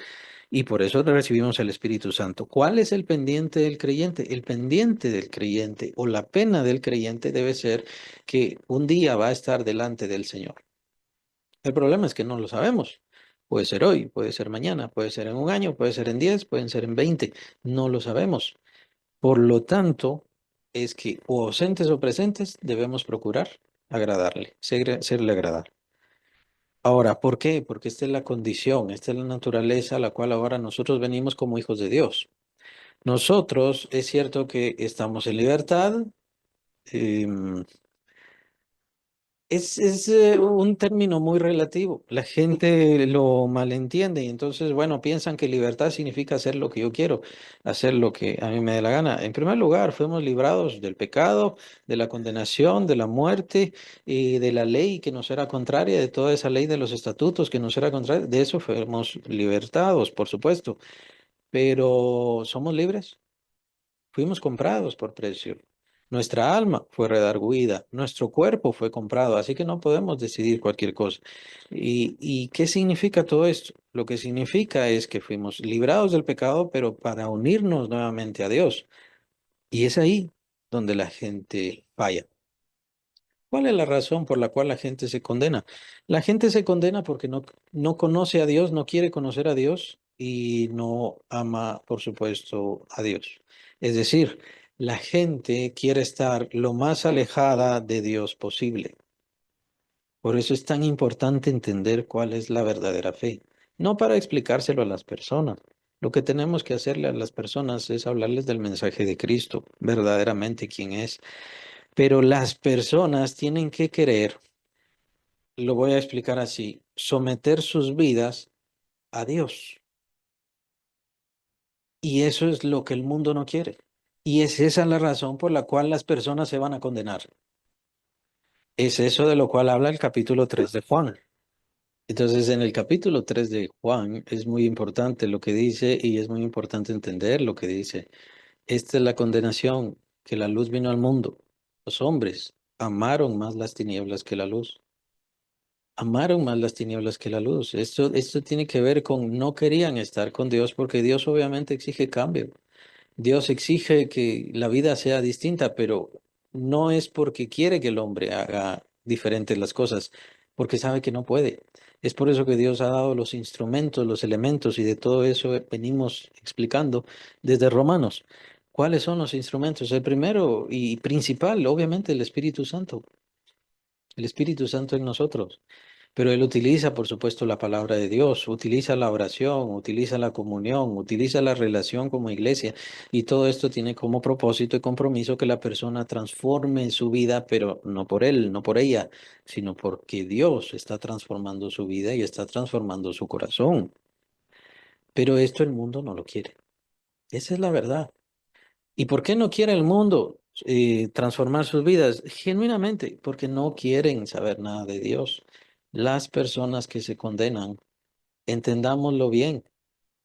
Y por eso recibimos el Espíritu Santo. ¿Cuál es el pendiente del creyente? El pendiente del creyente o la pena del creyente debe ser que un día va a estar delante del Señor. El problema es que no lo sabemos. Puede ser hoy, puede ser mañana, puede ser en un año, puede ser en 10, pueden ser en 20. No lo sabemos. Por lo tanto, es que o ausentes o presentes debemos procurar agradarle, serle agradable. Ahora, ¿por qué? Porque esta es la condición, esta es la naturaleza a la cual ahora nosotros venimos como hijos de Dios. Nosotros es cierto que estamos en libertad, em, Es un término muy relativo. La gente lo malentiende y entonces, bueno, piensan que libertad significa hacer lo que yo quiero, hacer lo que a mí me dé la gana. En primer lugar, fuimos librados del pecado, de la condenación, de la muerte y de la ley que nos era contraria, de toda esa ley de los estatutos que nos era contraria. De eso fuimos libertados, por supuesto, pero ¿somos libres? Fuimos comprados por precio. Nuestra alma fue redarguida, nuestro cuerpo fue comprado, así que no podemos decidir cualquier cosa. ¿Y qué significa todo esto? Lo que significa es que fuimos librados del pecado, pero para unirnos nuevamente a Dios. Y es ahí donde la gente falla. ¿Cuál es la razón por la cual la gente se condena? La gente se condena porque no conoce a Dios, no quiere conocer a Dios y no ama, por supuesto, a Dios. Es decir, la gente quiere estar lo más alejada de Dios posible. Por eso es tan importante entender cuál es la verdadera fe. No para explicárselo a las personas. Lo que tenemos que hacerle a las personas es hablarles del mensaje de Cristo, verdaderamente quién es. Pero las personas tienen que querer, lo voy a explicar así, someter sus vidas a Dios. Y eso es lo que el mundo no quiere. Y es esa la razón por la cual las personas se van a condenar. Es eso de lo cual habla el capítulo 3 de Juan. Entonces, en el capítulo 3 de Juan es muy importante lo que dice y es muy importante entender lo que dice. Esta es la condenación, que la luz vino al mundo. Los hombres amaron más las tinieblas que la luz. Amaron más las tinieblas que la luz. Esto tiene que ver con no querían estar con Dios porque Dios obviamente exige cambio. Dios exige que la vida sea distinta, pero no es porque quiere que el hombre haga diferentes las cosas, porque sabe que no puede. Es por eso que Dios ha dado los instrumentos, los elementos, y de todo eso venimos explicando desde Romanos. ¿Cuáles son los instrumentos? El primero y principal, obviamente, el Espíritu Santo. El Espíritu Santo en nosotros. Pero él utiliza, por supuesto, la palabra de Dios, utiliza la oración, utiliza la comunión, utiliza la relación como iglesia. Y todo esto tiene como propósito y compromiso que la persona transforme su vida, pero no por él, no por ella, sino porque Dios está transformando su vida y está transformando su corazón. Pero esto el mundo no lo quiere. Esa es la verdad. ¿Y por qué no quiere el mundo transformar sus vidas? Genuinamente, porque no quieren saber nada de Dios. Las personas que se condenan, entendámoslo bien,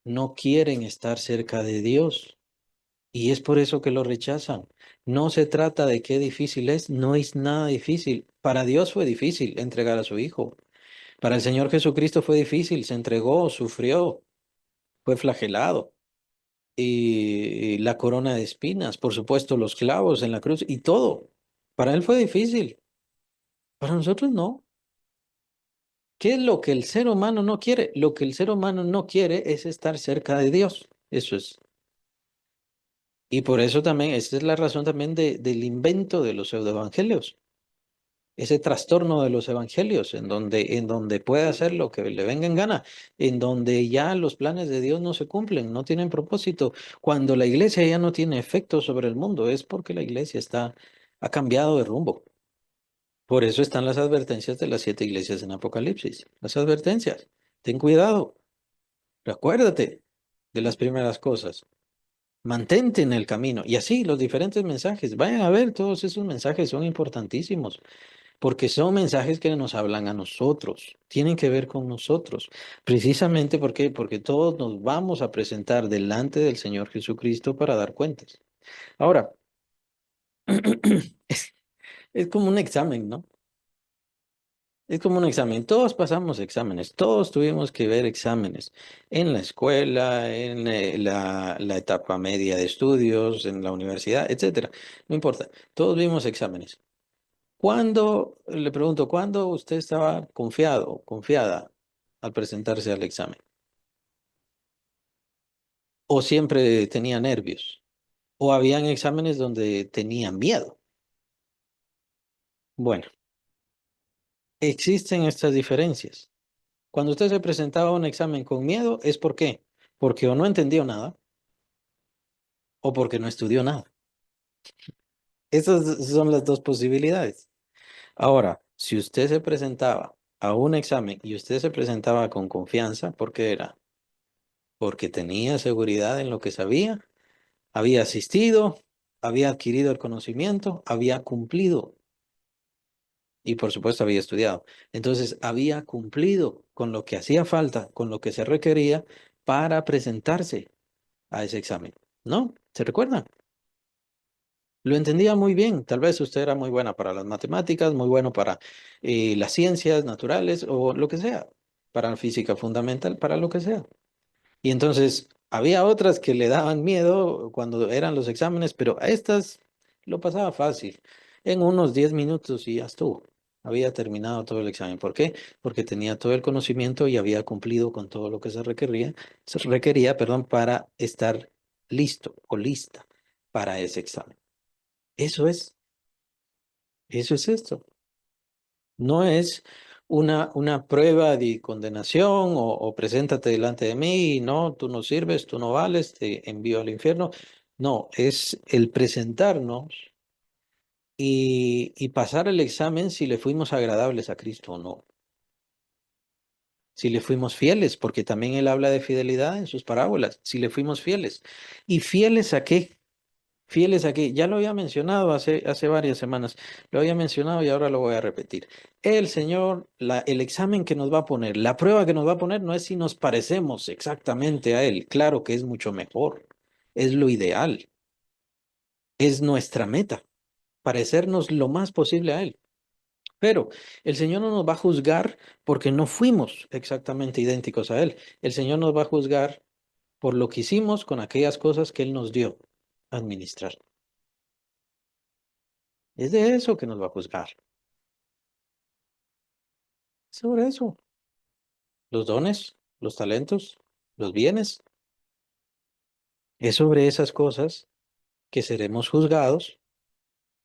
no quieren estar cerca de Dios y es por eso que lo rechazan. No se trata de qué difícil es, no es nada difícil. Para Dios fue difícil entregar a su Hijo. Para el Señor Jesucristo fue difícil, se entregó, sufrió, fue flagelado. Y la corona de espinas, por supuesto, los clavos en la cruz y todo. Para Él fue difícil, para nosotros no. ¿Qué es lo que el ser humano no quiere? Lo que el ser humano no quiere es estar cerca de Dios. Eso es. Y por eso también, esta es la razón también del invento de los pseudoevangelios, ese trastorno de los evangelios, en donde puede hacer lo que le venga en gana, en donde ya los planes de Dios no se cumplen, no tienen propósito. Cuando la iglesia ya no tiene efecto sobre el mundo, es porque la iglesia ha cambiado de rumbo. Por eso están las advertencias de las 7 iglesias en Apocalipsis. Las advertencias. Ten cuidado, recuérdate de las primeras cosas. Mantente en el camino. Y así los diferentes mensajes. Vayan a ver, todos esos mensajes son importantísimos porque son mensajes que nos hablan a nosotros, tienen que ver con nosotros. Precisamente porque todos nos vamos a presentar delante del Señor Jesucristo para dar cuentas. Ahora, es, es como un examen, ¿no? Es como un examen. Todos pasamos exámenes, todos tuvimos que ver exámenes en la escuela, en la etapa media de estudios, en la universidad, etcétera. No importa, todos vimos exámenes. Le pregunto, ¿cuándo usted estaba confiado, confiada al presentarse al examen? ¿O siempre tenía nervios? ¿O habían exámenes donde tenía miedo? Bueno, existen estas diferencias. Cuando usted se presentaba a un examen con miedo, ¿es por qué? Porque o no entendió nada o porque no estudió nada. Esas son las dos posibilidades. Ahora, Si usted se presentaba a un examen y usted se presentaba con confianza, ¿por qué era? Porque tenía seguridad en lo que sabía, había asistido, había adquirido el conocimiento, había cumplido y por supuesto había estudiado. Entonces había cumplido con lo que hacía falta, con lo que se requería para presentarse a ese examen. ¿No? ¿Se recuerda? Lo entendía muy bien. Tal vez usted era muy buena para las matemáticas, muy bueno para las ciencias naturales o lo que sea, para la física fundamental, para lo que sea. Y entonces había otras que le daban miedo cuando eran los exámenes, pero a estas lo pasaba fácil. En unos 10 minutos y ya estuvo. Había terminado todo el examen. ¿Por qué? Porque tenía todo el conocimiento y había cumplido con todo lo que se requería, perdón, para estar listo o lista para ese examen. Eso es, eso es esto. No es una prueba de condenación o preséntate delante de mí y no, tú no sirves, tú no vales, te envío al infierno. No, es el presentarnos y pasar el examen si le fuimos agradables a Cristo o no. Si le fuimos fieles, porque también Él habla de fidelidad en sus parábolas, si le fuimos fieles. ¿Y fieles a qué? Fieles aquí, ya lo había mencionado hace varias semanas, lo había mencionado y ahora lo voy a repetir. El Señor, el examen que nos va a poner, la prueba que nos va a poner no es si nos parecemos exactamente a Él, claro que es mucho mejor, es lo ideal, es nuestra meta, parecernos lo más posible a Él. Pero el Señor no nos va a juzgar porque no fuimos exactamente idénticos a Él. El Señor nos va a juzgar por lo que hicimos con aquellas cosas que Él nos dio a administrar. Es de eso que nos va a juzgar. Sobre eso, los dones, los talentos, los bienes, es sobre esas cosas que seremos juzgados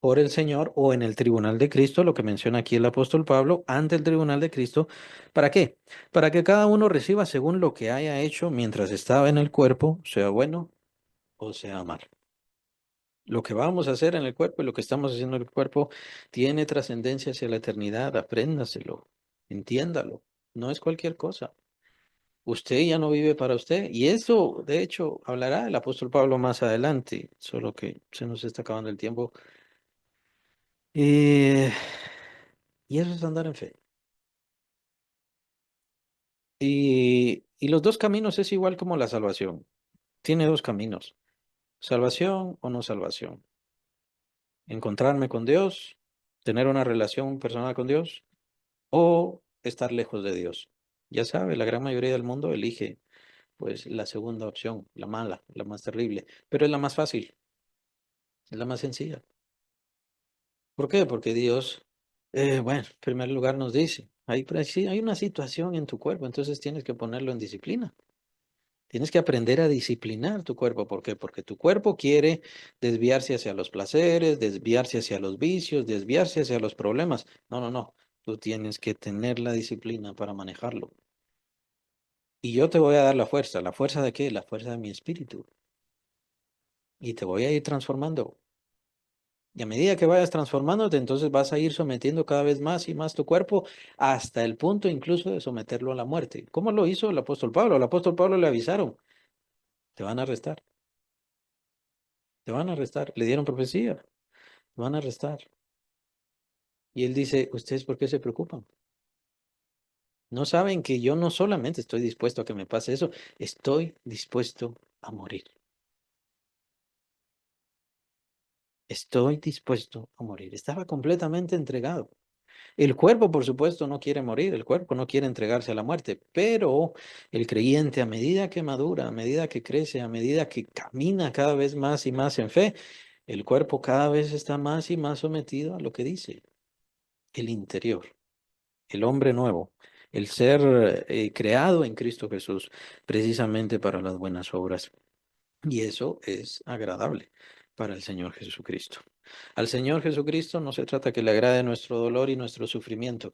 por el Señor o en el tribunal de Cristo, lo que menciona aquí el apóstol Pablo, ante el tribunal de Cristo. ¿Para qué? Para que cada uno reciba según lo que haya hecho mientras estaba en el cuerpo, sea bueno o sea malo. Lo que vamos a hacer en el cuerpo y lo que estamos haciendo en el cuerpo tiene trascendencia hacia la eternidad, apréndaselo, entiéndalo, no es cualquier cosa. Usted ya no vive para usted. Y eso, de hecho, hablará el apóstol Pablo más adelante, solo que se nos está acabando el tiempo. Eh, y eso es andar en fe. Y los dos caminos es igual como la salvación. Tiene dos caminos, salvación o no salvación. Encontrarme con Dios, tener una relación personal con Dios o estar lejos de Dios. Ya sabe, la gran mayoría del mundo elige pues la segunda opción, la mala, la más terrible, pero es la más fácil, es la más sencilla. ¿Por qué? Porque Dios, bueno, en primer lugar nos dice, sí, hay una situación en tu cuerpo, entonces tienes que ponerlo en disciplina. Tienes que aprender a disciplinar tu cuerpo. ¿Por qué? Porque tu cuerpo quiere desviarse hacia los placeres, desviarse hacia los vicios, desviarse hacia los problemas. No, no, no. Tú tienes que tener la disciplina para manejarlo. Y yo te voy a dar la fuerza. ¿La fuerza de qué? La fuerza de mi espíritu. Y te voy a ir transformando. Y a medida que vayas transformándote, entonces vas a ir sometiendo cada vez más y más tu cuerpo hasta el punto incluso de someterlo a la muerte. ¿Cómo lo hizo el apóstol Pablo? Al apóstol Pablo le avisaron, te van a arrestar, te van a arrestar. Le dieron profecía, te van a arrestar. Y él dice, ¿ustedes por qué se preocupan? No saben que yo no solamente estoy dispuesto a que me pase eso, estoy dispuesto a morir. Estoy dispuesto a morir. Estaba completamente entregado. El cuerpo, por supuesto, no quiere morir, el cuerpo no quiere entregarse a la muerte, pero el creyente a medida que madura, a medida que crece, a medida que camina cada vez más y más en fe, el cuerpo cada vez está más y más sometido a lo que dice el interior, el hombre nuevo, el ser creado en Cristo Jesús, precisamente para las buenas obras. Y eso es agradable para el Señor Jesucristo. Al Señor Jesucristo no se trata que le agrade nuestro dolor y nuestro sufrimiento.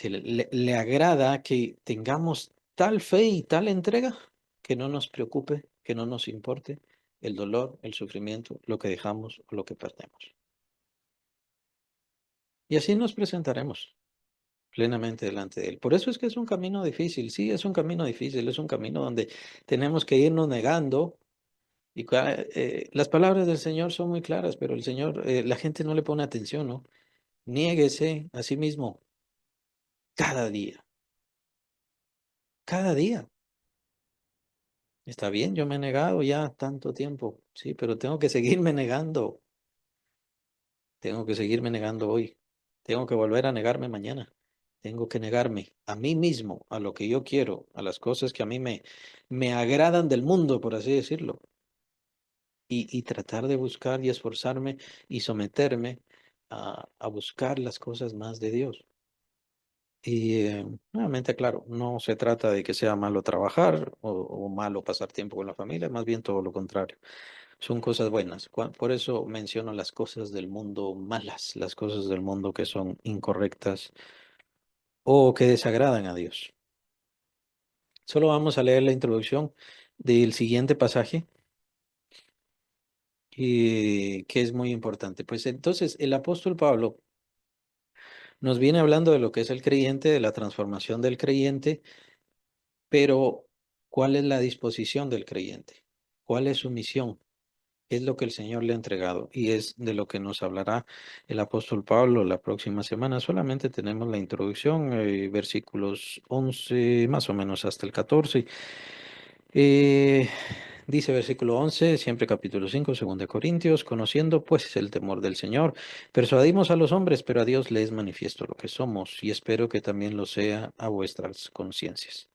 Le agrada que tengamos tal fe y tal entrega que no nos preocupe, que no nos importe el dolor, el sufrimiento, lo que dejamos o lo que perdemos. Y así nos presentaremos. plenamente delante de Él. Por eso es que es un camino difícil, sí, es un camino difícil, es un camino donde tenemos que irnos negando. Y las palabras del Señor son muy claras, pero el Señor, la gente no le pone atención, ¿no? Niéguese a sí mismo cada día, cada día. Está bien, yo me he negado ya tanto tiempo, sí, pero tengo que seguirme negando, tengo que seguirme negando hoy, tengo que volver a negarme mañana, tengo que negarme a mí mismo, a lo que yo quiero, a las cosas que a mí me agradan del mundo, por así decirlo, y tratar de buscar y esforzarme y someterme a buscar las cosas más de Dios. Y nuevamente, claro, no se trata de que sea malo trabajar o malo pasar tiempo con la familia, más bien todo lo contrario. Son cosas buenas. Por eso menciono las cosas del mundo malas, las cosas del mundo que son incorrectas o que desagradan a Dios. Solo vamos a leer la introducción del siguiente pasaje, que es muy importante. Pues entonces el apóstol Pablo nos viene hablando de lo que es el creyente, de la transformación del creyente, pero ¿cuál es la disposición del creyente? ¿Cuál es su misión? Es lo que el Señor le ha entregado y es de lo que nos hablará el apóstol Pablo la próxima semana. Solamente tenemos la introducción, versículos 11 más o menos hasta el 14. Eh, Dice versículo 11, siempre capítulo 5, 2 de Corintios, conociendo pues el temor del Señor, persuadimos a los hombres, pero a Dios le es manifiesto lo que somos y espero que también lo sea a vuestras conciencias.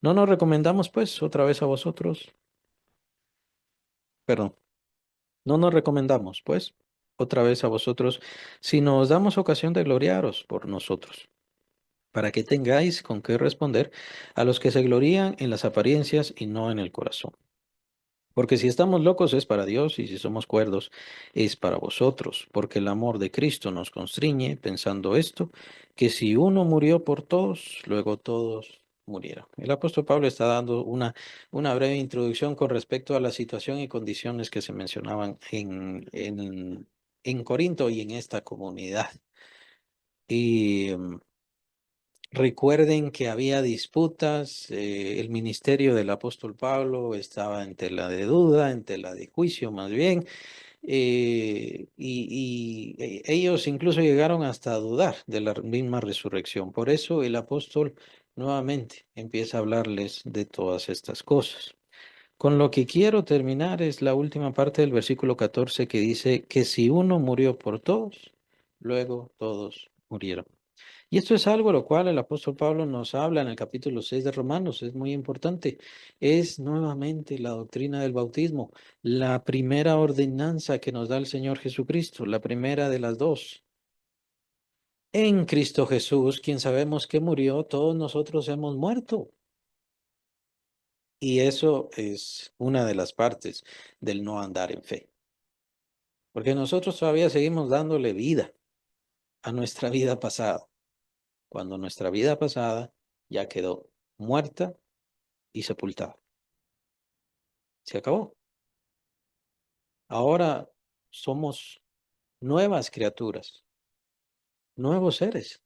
No nos recomendamos pues otra vez a vosotros, perdón. No nos recomendamos, pues, otra vez a vosotros, sino os damos ocasión de gloriaros por nosotros, para que tengáis con qué responder a los que se glorían en las apariencias y no en el corazón. Porque si estamos locos es para Dios y si somos cuerdos es para vosotros, porque el amor de Cristo nos constriñe, pensando esto, que si uno murió por todos, luego todos murieron. El apóstol Pablo está dando una breve introducción con respecto a la situación y condiciones que se mencionaban en Corinto y en esta comunidad. Y recuerden que había disputas, el ministerio del apóstol Pablo estaba en tela de duda, en tela de juicio más bien, ellos incluso llegaron hasta a dudar de la misma resurrección. Por eso el apóstol nuevamente empieza a hablarles de todas estas cosas. Con lo que quiero terminar es la última parte del versículo 14 que dice que si uno murió por todos, luego todos murieron. Y esto es algo lo cual el apóstol Pablo nos habla en el capítulo 6 de Romanos, es muy importante. Es nuevamente la doctrina del bautismo, la primera ordenanza que nos da el Señor Jesucristo, la primera de las dos. En Cristo Jesús, quien sabemos que murió, todos nosotros hemos muerto. Y eso es una de las partes del no andar en fe. Porque nosotros todavía seguimos dándole vida a nuestra vida pasada, cuando nuestra vida pasada ya quedó muerta y sepultada. Se acabó. Ahora somos nuevas criaturas, nuevos seres.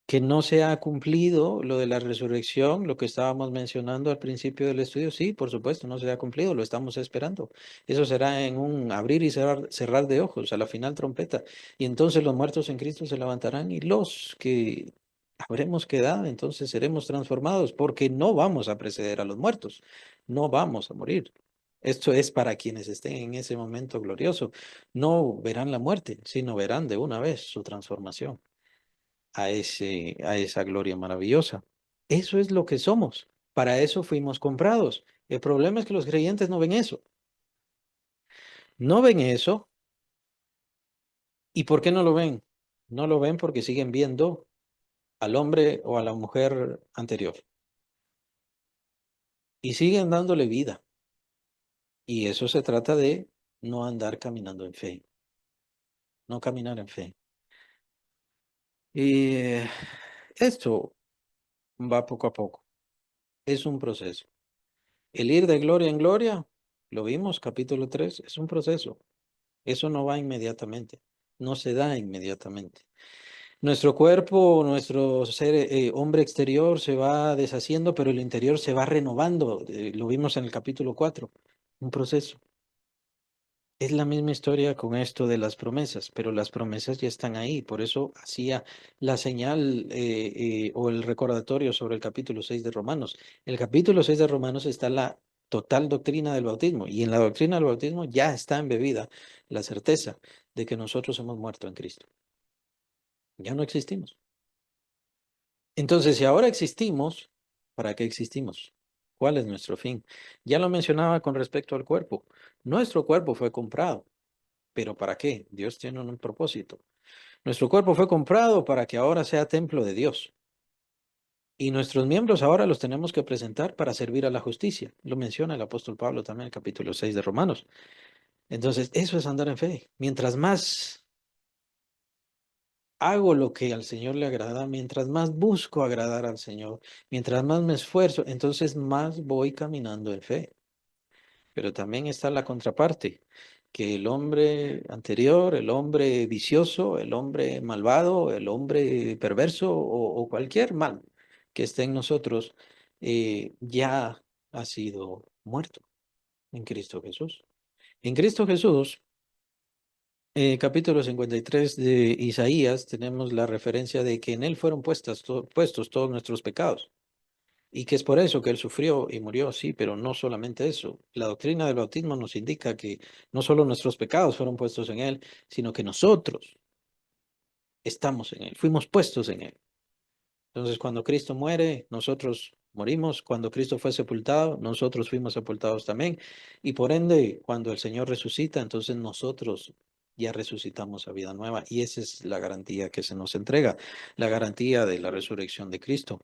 Que no se ha cumplido lo de la resurrección, lo que estábamos mencionando al principio del estudio, sí, por supuesto, no se ha cumplido, lo estamos esperando. Eso será en un abrir y cerrar de ojos, a la final trompeta. Y entonces los muertos en Cristo se levantarán y los que habremos quedado, entonces seremos transformados, porque no vamos a preceder a los muertos, no vamos a morir. Esto es para quienes estén en ese momento glorioso. No verán la muerte, sino verán de una vez su transformación a esa gloria maravillosa. Eso es lo que somos. Para eso fuimos comprados. El problema es que los creyentes no ven eso. No ven eso. ¿Y por qué no lo ven? No lo ven porque siguen viendo al hombre o a la mujer anterior. Y siguen dándole vida. Y eso se trata de no andar caminando en fe. No caminar en fe. Y esto va poco a poco. Es un proceso. El ir de gloria en gloria, lo vimos, capítulo 3 es un proceso. Eso no va inmediatamente, no se da inmediatamente. Nuestro cuerpo, nuestro ser, hombre exterior se va deshaciendo, pero el interior se va renovando. Lo vimos en el capítulo 4, un proceso. Es la misma historia con esto de las promesas, pero las promesas ya están ahí. Por eso hacía la señal o el recordatorio sobre el capítulo 6 de Romanos. El capítulo 6 de Romanos está la total doctrina del bautismo y en la doctrina del bautismo ya está embebida la certeza de que nosotros hemos muerto en Cristo. Ya no existimos. Entonces, si ahora existimos, ¿para qué existimos? ¿Cuál es nuestro fin? Ya lo mencionaba con respecto al cuerpo. Nuestro cuerpo fue comprado. ¿Pero para qué? Dios tiene un propósito. Nuestro cuerpo fue comprado para que ahora sea templo de Dios. Y nuestros miembros ahora los tenemos que presentar para servir a la justicia. Lo menciona el apóstol Pablo también en el capítulo 6 de Romanos. Entonces, eso es andar en fe. Mientras más hago lo que al Señor le agrada, mientras más busco agradar al Señor, mientras más me esfuerzo, entonces más voy caminando en fe. Pero también está la contraparte, que el hombre anterior, el hombre vicioso, el hombre malvado, el hombre perverso o cualquier mal que esté en nosotros, ya ha sido muerto en Cristo Jesús. En Cristo Jesús, capítulo 53 de Isaías, tenemos la referencia de que en Él fueron puestos todos nuestros pecados. Y que es por eso que él sufrió y murió, sí, pero no solamente eso. La doctrina del bautismo nos indica que no solo nuestros pecados fueron puestos en él, sino que nosotros estamos en él, fuimos puestos en él. Entonces, cuando Cristo muere, nosotros morimos. Cuando Cristo fue sepultado, nosotros fuimos sepultados también. Y por ende, cuando el Señor resucita, entonces nosotros ya resucitamos a vida nueva. Y esa es la garantía que se nos entrega, la garantía de la resurrección de Cristo.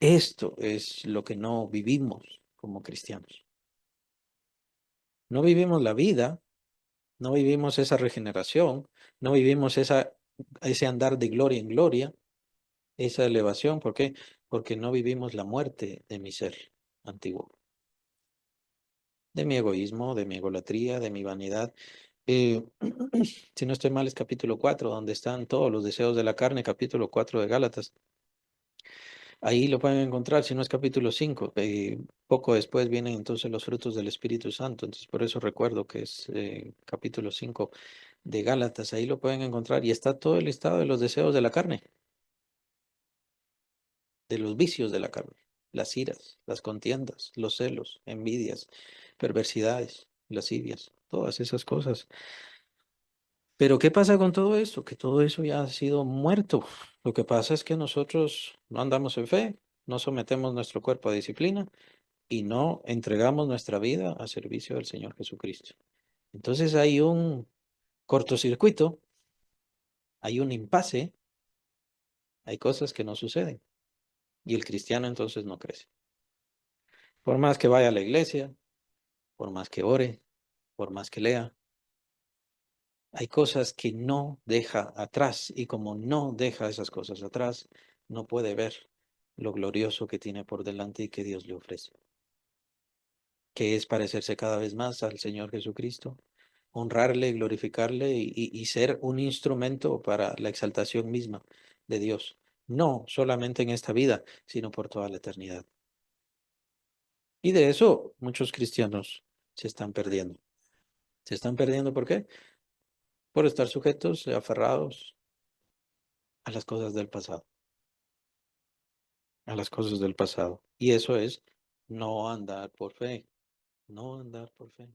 Esto es lo que no vivimos como cristianos. No vivimos la vida, no vivimos esa regeneración, no vivimos ese andar de gloria en gloria, esa elevación. ¿Por qué? Porque no vivimos la muerte de mi ser antiguo, de mi egoísmo, de mi egolatría, de mi vanidad. Eh, si no estoy mal, es capítulo 4 donde están todos los deseos de la carne, capítulo 4 de Gálatas. Ahí lo pueden encontrar, si no es capítulo 5. Poco después vienen entonces los frutos del Espíritu Santo. Entonces, por eso recuerdo que es capítulo 5 de Gálatas. Ahí lo pueden encontrar y está todo el listado de los deseos de la carne, de los vicios de la carne, las iras, las contiendas, los celos, envidias, perversidades, lascivias, todas esas cosas. Pero ¿qué pasa con todo esto? Que todo eso ya ha sido muerto. Lo que pasa es que nosotros no andamos en fe, no sometemos nuestro cuerpo a disciplina y no entregamos nuestra vida a servicio del Señor Jesucristo. Entonces hay un cortocircuito, hay un impasse, hay cosas que no suceden y el cristiano entonces no crece. Por más que vaya a la iglesia, por más que ore, por más que lea, hay cosas que no deja atrás y como no deja esas cosas atrás, no puede ver lo glorioso que tiene por delante y que Dios le ofrece, que es parecerse cada vez más al Señor Jesucristo, honrarle, glorificarle y ser un instrumento para la exaltación misma de Dios, no solamente en esta vida, sino por toda la eternidad. Y de eso muchos cristianos se están perdiendo. ¿Se están perdiendo por qué? Por estar sujetos, aferrados a las cosas del pasado, a las cosas del pasado. Y eso es no andar por fe, no andar por fe.